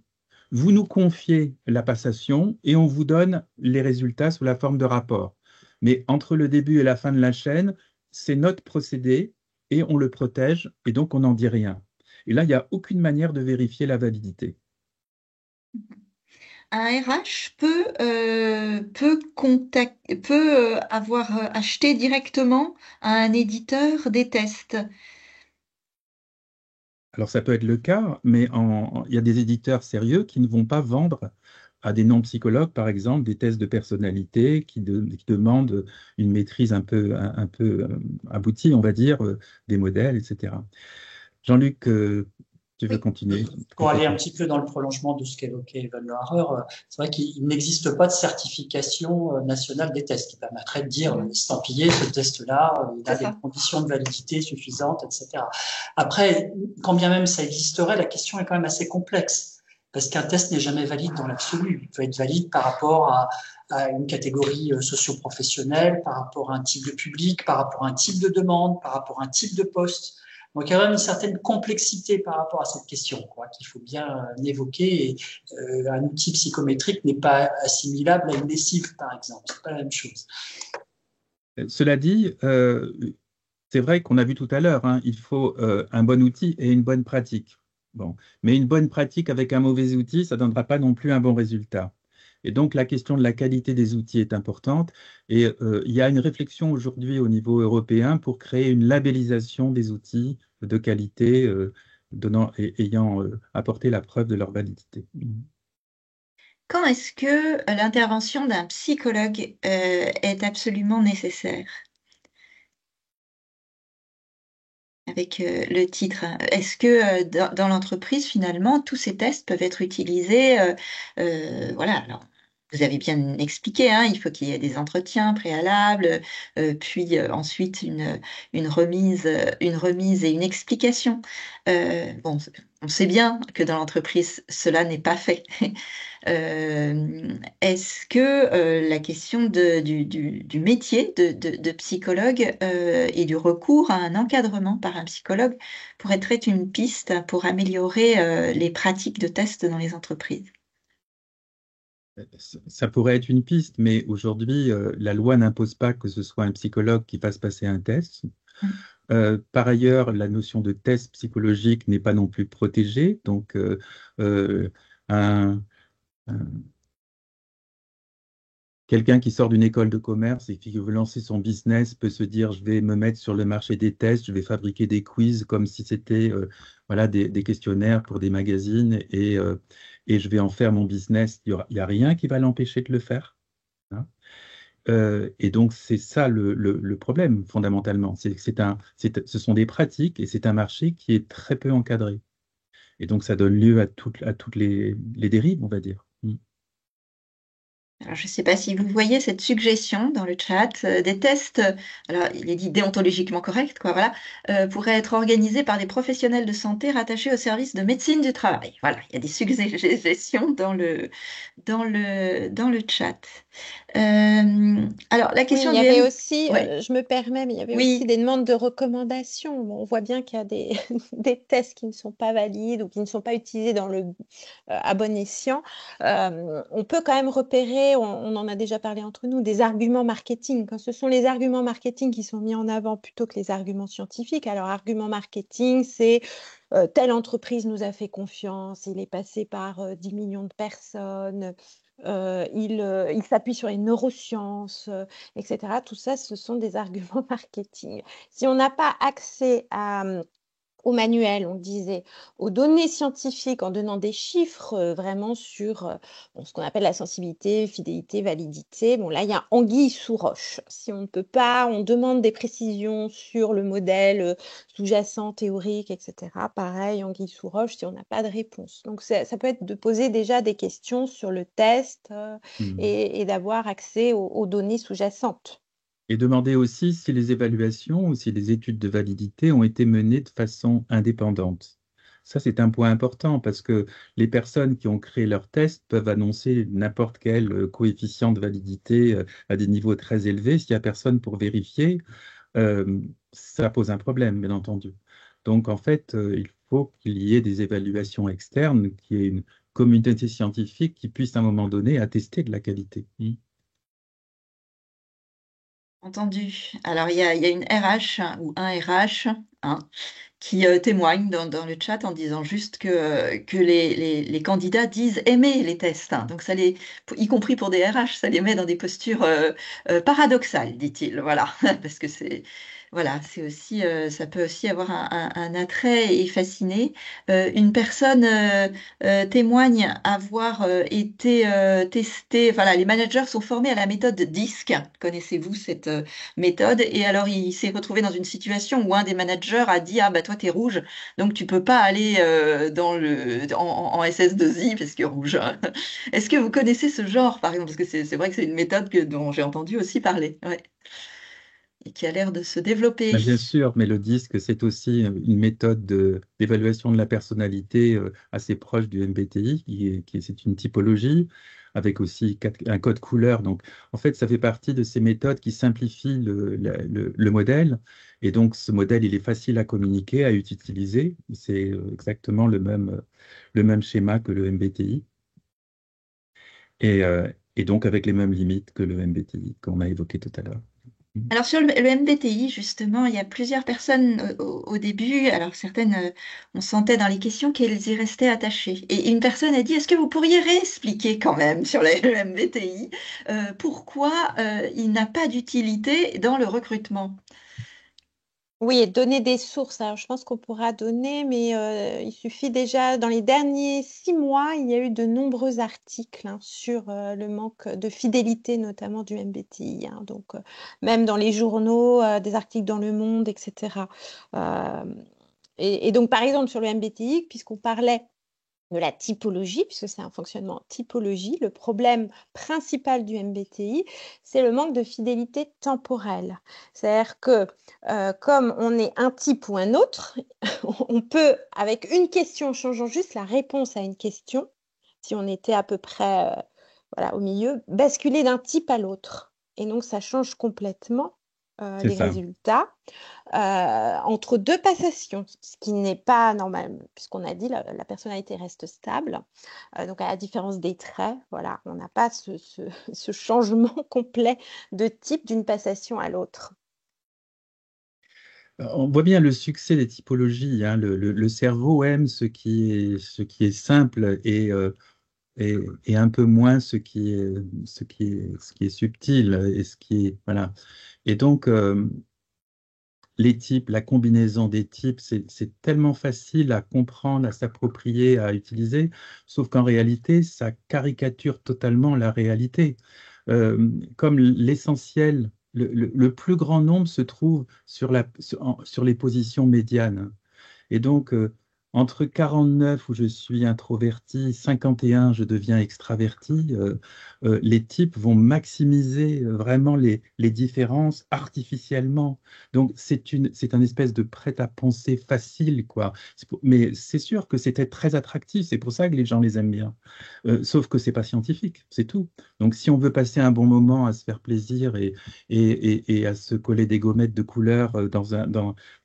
vous nous confiez la passation et on vous donne les résultats sous la forme de rapport. Mais entre le début et la fin de la chaîne, c'est notre procédé et on le protège et donc on n'en dit rien. Et là, il n'y a aucune manière de vérifier la validité. Un RH peut avoir acheté directement à un éditeur des tests. Alors ça peut être le cas, mais il y a des éditeurs sérieux qui ne vont pas vendre à des non-psychologues, par exemple, des tests de personnalité qui demandent une maîtrise un peu aboutie, on va dire, des modèles, etc. Jean-Luc, tu veux Oui. continuer? Pour aller un petit peu dans le prolongement de ce qu'évoquait Evan Loharer, c'est vrai qu'il n'existe pas de certification nationale des tests qui permettrait de dire estampiller ce test-là, il a C'est des ça. conditions de validité suffisantes, etc. Après, quand bien même ça existerait, la question est quand même assez complexe parce qu'un test n'est jamais valide dans l'absolu. Il peut être valide par rapport à une catégorie socio-professionnelle, par rapport à un type de public, par rapport à un type de demande, par rapport à un type de poste. Donc, il y a quand même une certaine complexité par rapport à cette question, quoi, qu'il faut bien évoquer. Et, un outil psychométrique n'est pas assimilable à une lessive, par exemple. C'est pas la même chose. Cela dit, c'est vrai qu'on a vu tout à l'heure, hein, il faut un bon outil et une bonne pratique. Bon. Mais une bonne pratique avec un mauvais outil, ça ne donnera pas non plus un bon résultat. Et donc la question de la qualité des outils est importante. Et il y a une réflexion aujourd'hui au niveau européen pour créer une labellisation des outils de qualité ayant apporté la preuve de leur validité. Quand est-ce que l'intervention d'un psychologue est absolument nécessaire? Avec le titre. Est-ce que dans l'entreprise, finalement, tous ces tests peuvent être utilisés voilà, alors, vous avez bien expliqué, hein, il faut qu'il y ait des entretiens préalables, puis ensuite une remise et une explication. Bon, on sait bien que dans l'entreprise, cela n'est pas fait. Est-ce que la question du métier de psychologue et du recours à un encadrement par un psychologue pourrait être une piste pour améliorer les pratiques de test dans les entreprises? Ça pourrait être une piste, mais aujourd'hui, la loi n'impose pas que ce soit un psychologue qui fasse passer un test. Par ailleurs, la notion de test psychologique n'est pas non plus protégée. Donc, un, un- quelqu'un qui sort d'une école de commerce et qui veut lancer son business peut se dire, je vais me mettre sur le marché des tests, je vais fabriquer des quiz comme si c'était voilà, des questionnaires pour des magazines et je vais en faire mon business. Il y a rien qui va l'empêcher de le faire, hein. Et donc, c'est ça le problème, fondamentalement. Ce sont des pratiques et c'est un marché qui est très peu encadré. Et donc, ça donne lieu à toutes les dérives, on va dire. Alors, je ne sais pas si vous voyez cette suggestion dans le chat, des tests, alors il est dit déontologiquement correct, quoi, voilà, pourraient être organisés par des professionnels de santé rattachés au service de médecine du travail. Voilà, il y a des suggestions dans le chat. Alors, la Oui, question il y du avait M. aussi, Ouais, je me permets, mais il y avait aussi oui, des demandes de recommandations. Bon, on voit bien qu'il y a des, des tests qui ne sont pas valides ou qui ne sont pas utilisés à bon escient. On peut quand même repérer, on en a déjà parlé entre nous, des arguments marketing. Quand ce sont les arguments marketing qui sont mis en avant plutôt que les arguments scientifiques. Alors, argument marketing, c'est telle entreprise nous a fait confiance, il est passé par 10 millions de personnes. Il s'appuie sur les neurosciences, etc. Tout ça, ce sont des arguments marketing. Si on n'a pas accès à au manuel, on disait, aux données scientifiques, en donnant des chiffres vraiment sur bon, ce qu'on appelle la sensibilité, fidélité, validité. Bon, là, il y a anguille sous roche. Si on ne peut pas, on demande des précisions sur le modèle sous-jacent, théorique, etc. Pareil, anguille sous roche, si on n'a pas de réponse. Donc, ça peut être de poser déjà des questions sur le test et d'avoir accès aux données sous-jacentes. Et demander aussi si les évaluations ou si les études de validité ont été menées de façon indépendante. Ça, c'est un point important parce que les personnes qui ont créé leurs tests peuvent annoncer n'importe quel coefficient de validité à des niveaux très élevés. S'il n'y a personne pour vérifier, ça pose un problème, bien entendu. Donc, en fait, il faut qu'il y ait des évaluations externes, qu'il y ait une communauté scientifique qui puisse à un moment donné attester de la qualité. Entendu. Alors, il y a une RH ou un RH hein, qui témoigne dans le chat en disant juste que les candidats disent aimer les tests. Hein. Donc, y compris pour des RH, ça les met dans des postures paradoxales, dit-il. Voilà, parce que voilà, c'est aussi, ça peut aussi avoir un attrait et fasciner. Une personne témoigne avoir été testée. Voilà, les managers sont formés à la méthode DISC. Connaissez-vous cette méthode? Et alors, il s'est retrouvé dans une situation où un des managers a dit, ah bah toi t'es rouge, donc tu peux pas aller en SS2I parce que rouge. Est-ce que vous connaissez ce genre, par exemple? Parce que c'est vrai que c'est une méthode dont j'ai entendu aussi parler, ouais, et qui a l'air de se développer. Ben, bien sûr, mais le disque, c'est aussi une méthode d'évaluation de la personnalité assez proche du MBTI, c'est une typologie avec aussi un code couleur. Donc, en fait, ça fait partie de ces méthodes qui simplifient le modèle. Et donc, ce modèle, il est facile à communiquer, à utiliser. C'est exactement le même schéma que le MBTI. Et donc, avec les mêmes limites que le MBTI qu'on a évoqué tout à l'heure. Alors sur le MBTI, justement, il y a plusieurs personnes au début, alors certaines, on sentait dans les questions qu'elles y restaient attachées. Et une personne a dit, est-ce que vous pourriez réexpliquer quand même sur le MBTI pourquoi il n'a pas d'utilité dans le recrutement? Oui, et donner des sources. Alors, je pense qu'on pourra donner, mais il suffit déjà, dans les derniers 6 mois, il y a eu de nombreux articles sur le manque de fidélité, notamment du MBTI. Hein. Donc, même dans les journaux, des articles dans Le Monde, etc. Et donc, par exemple, sur le MBTI, puisqu'on parlait de la typologie, puisque c'est un fonctionnement typologie, le problème principal du MBTI, c'est le manque de fidélité temporelle. C'est-à-dire que comme on est un type ou un autre, on peut, avec une question, changeant juste la réponse à une question, si on était à peu près voilà, au milieu, basculer d'un type à l'autre. Et donc, ça change complètement C'est les ça. résultats entre deux passations, ce qui n'est pas normal, puisqu'on a dit la personnalité reste stable. Donc, à la différence des traits, voilà, on n'a pas ce changement complet de type d'une passation à l'autre. On voit bien le succès des typologies. Hein. Le cerveau aime ce qui est simple et un peu moins ce qui est subtil et ce qui est, voilà. Et donc, les types, la combinaison des types, c'est tellement facile à comprendre, à s'approprier, à utiliser, sauf qu'en réalité, ça caricature totalement la réalité. Comme l'essentiel, le plus grand nombre se trouve sur les positions médianes. Et donc, entre 49 où je suis introverti, 51 je deviens extraverti, les types vont maximiser vraiment les différences artificiellement. Donc, c'est un espèce de prêt-à-penser facile, quoi. Mais c'est sûr que c'était très attractif, c'est pour ça que les gens les aiment bien. Sauf que c'est pas scientifique, c'est tout. Donc, si on veut passer un bon moment à se faire plaisir et à se coller des gommettes de couleur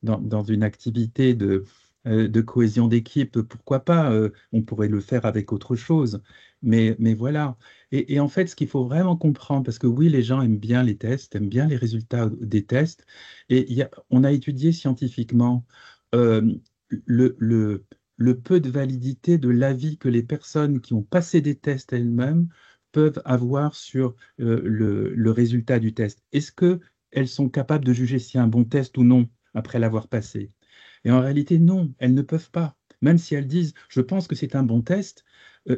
dans une activité de cohésion d'équipe, pourquoi pas, on pourrait le faire avec autre chose. Mais voilà. Et en fait, ce qu'il faut vraiment comprendre, parce que oui, les gens aiment bien les tests, aiment bien les résultats des tests, et on a étudié scientifiquement euh, le, le, le peu de validité de l'avis que les personnes qui ont passé des tests elles-mêmes peuvent avoir sur le résultat du test. Est-ce qu'elles sont capables de juger si un bon test ou non après l'avoir passé? Et en réalité, non, elles ne peuvent pas. Même si elles disent, je pense que c'est un bon test,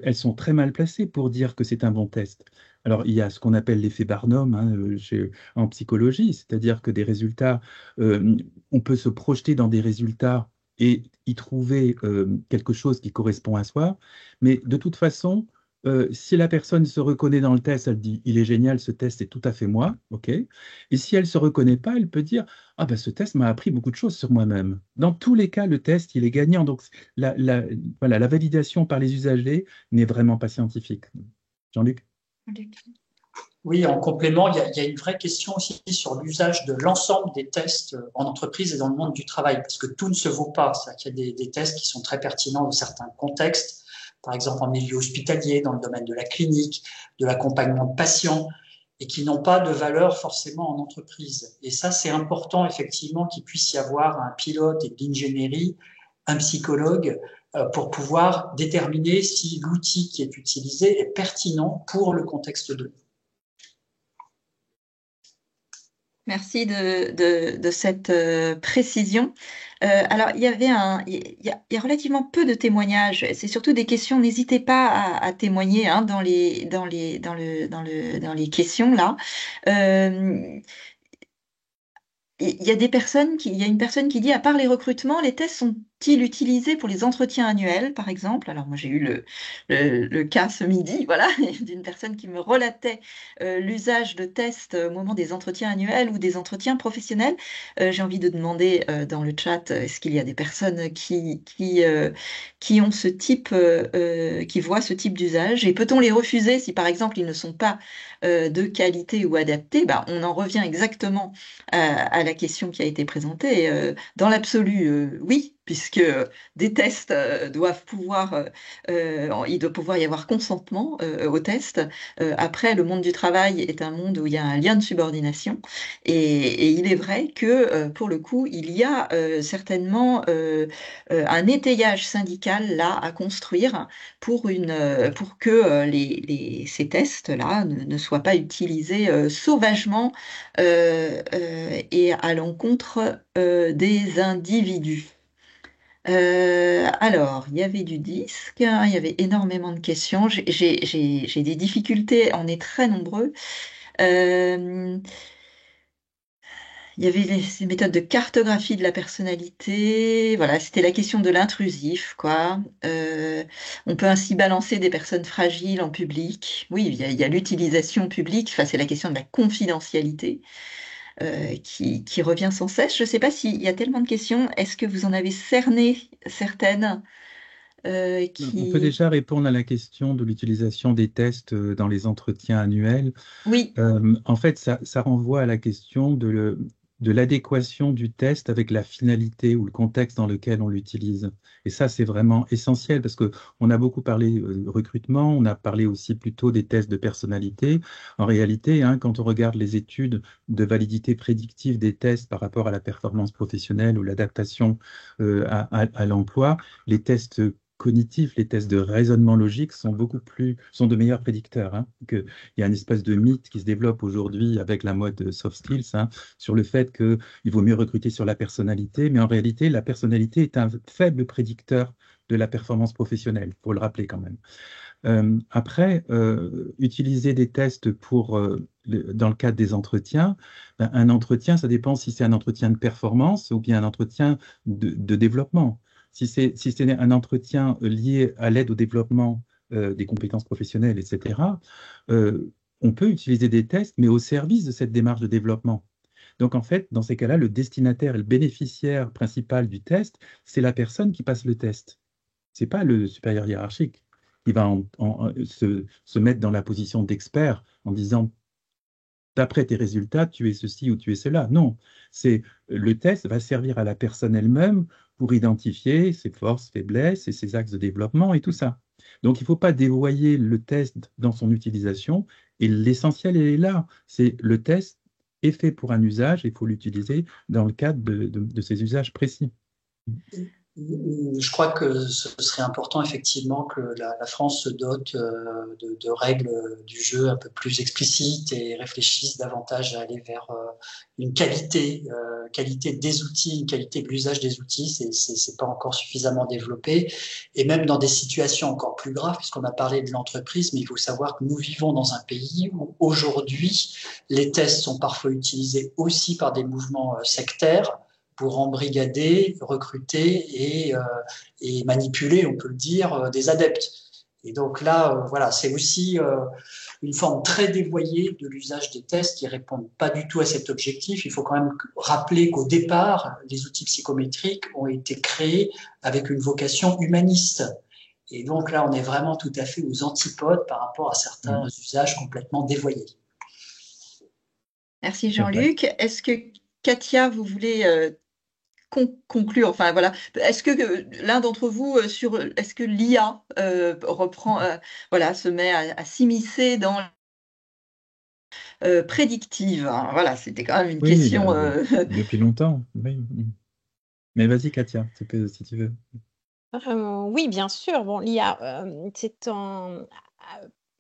elles sont très mal placées pour dire que c'est un bon test. Alors, il y a ce qu'on appelle l'effet Barnum hein, en psychologie, c'est-à-dire que des résultats, on peut se projeter dans des résultats et y trouver quelque chose qui correspond à soi, mais de toute façon, si la personne se reconnaît dans le test, elle dit, il est génial, ce test, c'est tout à fait moi, ok. Et si elle ne se reconnaît pas, elle peut dire, ah ben ce test m'a appris beaucoup de choses sur moi-même. Dans tous les cas, le test, il est gagnant. Donc, la, la- voilà, la validation par les usagers n'est vraiment pas scientifique. Jean-Luc? Oui, en complément, il y a une vraie question aussi sur l'usage de l'ensemble des tests en entreprise et dans le monde du travail, parce que tout ne se vaut pas. C'est-à-dire qu'il y a des tests qui sont très pertinents dans certains contextes, par exemple en milieu hospitalier, dans le domaine de la clinique, de l'accompagnement de patients, et qui n'ont pas de valeur forcément en entreprise. Et ça, c'est important effectivement qu'il puisse y avoir un pilote et de l'ingénierie, un psychologue, pour pouvoir déterminer si l'outil qui est utilisé est pertinent pour le contexte donné. Merci de cette précision. Alors, il y a relativement peu de témoignages. C'est surtout des questions. N'hésitez pas à témoigner hein, dans les questions là. Il y a il y a une personne qui dit, à part les recrutements, les tests sont-ils utilisés pour les entretiens annuels, par exemple? Alors moi j'ai eu le cas ce midi, voilà, d'une personne qui me relatait l'usage de tests au moment des entretiens annuels ou des entretiens professionnels. J'ai envie de demander dans le chat, est-ce qu'il y a des personnes qui ont ce type, qui voient ce type d'usage? Et peut-on les refuser si par exemple ils ne sont pas de qualité ou adaptés? Ben, on en revient exactement à la question qui a été présentée. Dans l'absolu, oui, puisque des tests doivent pouvoir, il doit pouvoir y avoir consentement aux tests. Après, le monde du travail est un monde où il y a un lien de subordination, et il est vrai que pour le coup, il y a certainement un étayage syndical là à construire pour que ces tests-là ne soient pas utilisés sauvagement et à l'encontre des individus. Alors, il y avait du disque, hein, il y avait énormément de questions. J'ai des difficultés, on est très nombreux. Euh, il y avait ces méthodes de cartographie de la personnalité. Voilà, c'était la question de l'intrusif, quoi. On peut ainsi balancer des personnes fragiles en public. Oui, il y a l'utilisation publique. Enfin, c'est la question de la confidentialité. Qui revient sans cesse. Je ne sais pas s'il y a tellement de questions. Est-ce que vous en avez cerné certaines On peut qui... déjà répondre à la question de l'utilisation des tests dans les entretiens annuels. Oui, En fait, ça renvoie à la question de l'adéquation du test avec la finalité ou le contexte dans lequel on l'utilise. Et ça, c'est vraiment essentiel parce que on a beaucoup parlé recrutement, on a parlé aussi plutôt des tests de personnalité. En réalité, hein, quand on regarde les études de validité prédictive des tests par rapport à la performance professionnelle ou l'adaptation à l'emploi, les tests cognitifs, les tests de raisonnement logique sont de meilleurs prédicteurs. Hein, il y a une espèce de mythe qui se développe aujourd'hui avec la mode soft skills hein, sur le fait qu'il vaut mieux recruter sur la personnalité, mais en réalité, la personnalité est un faible prédicteur de la performance professionnelle, il faut le rappeler quand même. Après, utiliser des tests dans le cadre des entretiens, ben, un entretien, ça dépend si c'est un entretien de performance ou bien un entretien de développement. Si c'est un entretien lié à l'aide au développement des compétences professionnelles, etc., on peut utiliser des tests, mais au service de cette démarche de développement. Donc, en fait, dans ces cas-là, le destinataire et le bénéficiaire principal du test, c'est la personne qui passe le test. Ce n'est pas le supérieur hiérarchique qui va se mettre dans la position d'expert en disant d'après tes résultats, tu es ceci ou tu es cela. Non, le test va servir à la personne elle-même pour identifier ses forces, faiblesses et ses axes de développement et tout ça. Donc, il ne faut pas dévoyer le test dans son utilisation. Et l'essentiel est là. C'est le test est fait pour un usage et il faut l'utiliser dans le cadre de ces usages précis. Je crois que ce serait important effectivement que la France se dote de règles du jeu un peu plus explicites et réfléchisse davantage à aller vers une qualité des outils, une qualité de l'usage des outils. C'est pas encore suffisamment développé. Et même dans des situations encore plus graves, puisqu'on a parlé de l'entreprise, mais il faut savoir que nous vivons dans un pays où aujourd'hui les tests sont parfois utilisés aussi par des mouvements sectaires pour embrigader, recruter et manipuler, on peut le dire, des adeptes. Et donc là, voilà, c'est aussi une forme très dévoyée de l'usage des tests qui répondent pas du tout à cet objectif. Il faut quand même rappeler qu'au départ, les outils psychométriques ont été créés avec une vocation humaniste. Et donc là, on est vraiment tout à fait aux antipodes par rapport à certains usages complètement dévoyés. Merci Jean-Luc. Est-ce que Katia, vous voulez conclure, enfin voilà, est-ce que l'un d'entre vous est-ce que l'IA reprend, voilà, se met à s'immiscer dans prédictive, hein, voilà, c'était quand même une Oui, question. depuis longtemps. Oui. Mais vas-y, Katia, si tu veux. Oui, bien sûr. Bon, l'IA,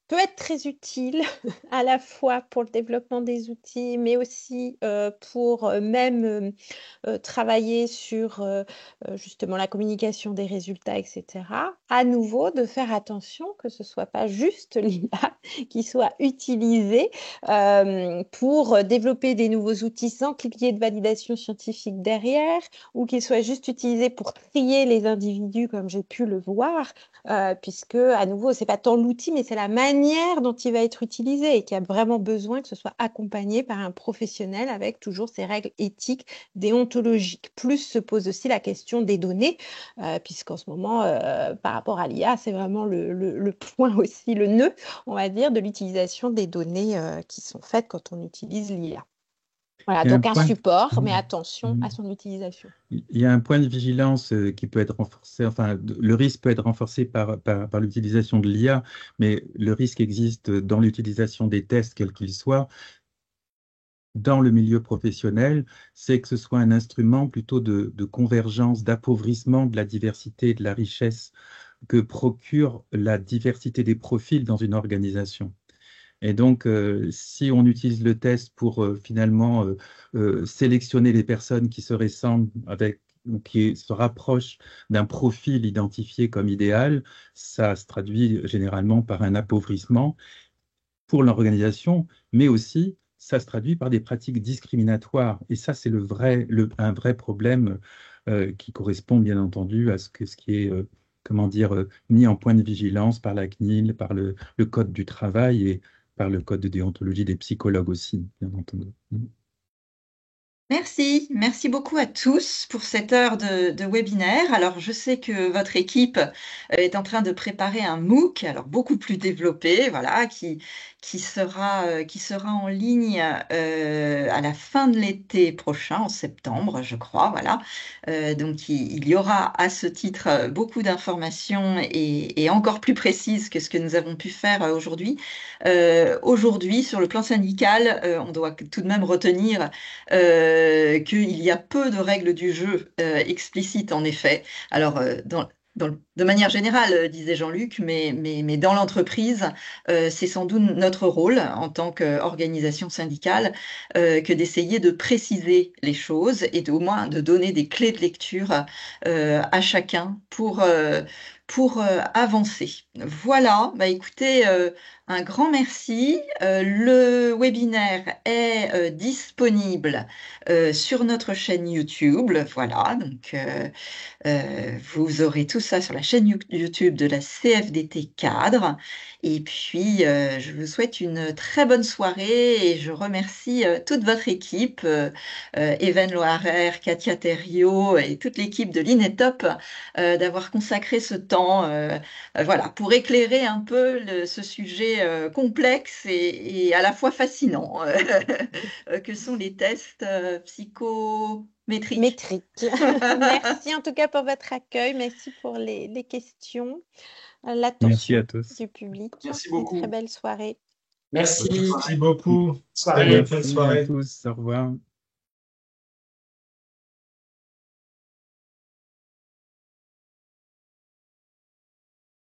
peut être très utile à la fois pour le développement des outils, mais aussi pour même travailler sur justement la communication des résultats, etc. À nouveau, de faire attention que ce soit pas juste l'IA qui soit utilisée pour développer des nouveaux outils sans qu'il y ait de validation scientifique derrière, ou qu'il soit juste utilisé pour trier les individus, comme j'ai pu le voir, puisque à nouveau, c'est pas tant l'outil, mais c'est la manière dont il va être utilisé et qui a vraiment besoin que ce soit accompagné par un professionnel avec toujours ses règles éthiques, déontologiques. Plus se pose aussi la question des données, puisqu'en ce moment, par rapport à l'IA, c'est vraiment le point aussi, le nœud, on va dire, de l'utilisation des données qui sont faites quand on utilise l'IA. Voilà, donc un support, mais attention à son utilisation. Il y a un point de vigilance qui peut être renforcé, enfin, le risque peut être renforcé par l'utilisation de l'IA, mais le risque existe dans l'utilisation des tests, quels qu'ils soient, dans le milieu professionnel, c'est que ce soit un instrument plutôt de convergence, d'appauvrissement de la diversité et de la richesse que procure la diversité des profils dans une organisation. Et donc, si on utilise le test pour finalement sélectionner les personnes qui se ressemblent ou qui se rapprochent d'un profil identifié comme idéal, ça se traduit généralement par un appauvrissement pour l'organisation, mais aussi ça se traduit par des pratiques discriminatoires. Et ça, c'est un vrai problème qui correspond bien entendu à ce qui est comment dire, mis en point de vigilance par la CNIL, par le Code du travail et par le Code de déontologie des psychologues aussi, bien entendu. Merci beaucoup à tous pour cette heure de webinaire. Alors, je sais que votre équipe est en train de préparer un MOOC, alors beaucoup plus développé, voilà, qui sera en ligne à la fin de l'été prochain, en septembre, je crois, voilà. Donc, il y aura à ce titre beaucoup d'informations et encore plus précises que ce que nous avons pu faire aujourd'hui. Aujourd'hui, sur le plan syndical, on doit tout de même retenir qu'il y a peu de règles du jeu explicites, en effet. Alors, de manière générale, disait Jean-Luc, mais dans l'entreprise, c'est sans doute notre rôle en tant qu'organisation syndicale que d'essayer de préciser les choses et au moins de donner des clés de lecture à chacun pour avancer. Voilà, bah écoutez, un grand merci. Le webinaire est disponible sur notre chaîne YouTube. Voilà, donc vous aurez tout ça sur la chaîne YouTube de la CFDT Cadre. Et puis, je vous souhaite une très bonne soirée et je remercie toute votre équipe, Even Loarer, Katia Thériault et toute l'équipe de l'INETOP d'avoir consacré ce temps voilà, pour éclairer un peu ce sujet complexe et à la fois fascinant que sont les tests psychométriques. Merci en tout cas pour votre accueil, merci pour les questions, Merci à l'attention tous. du public. Merci beaucoup. Une très belle soirée. Merci. Merci beaucoup. Soirée. Très bonne fin de Merci soirée. à tous. Au revoir.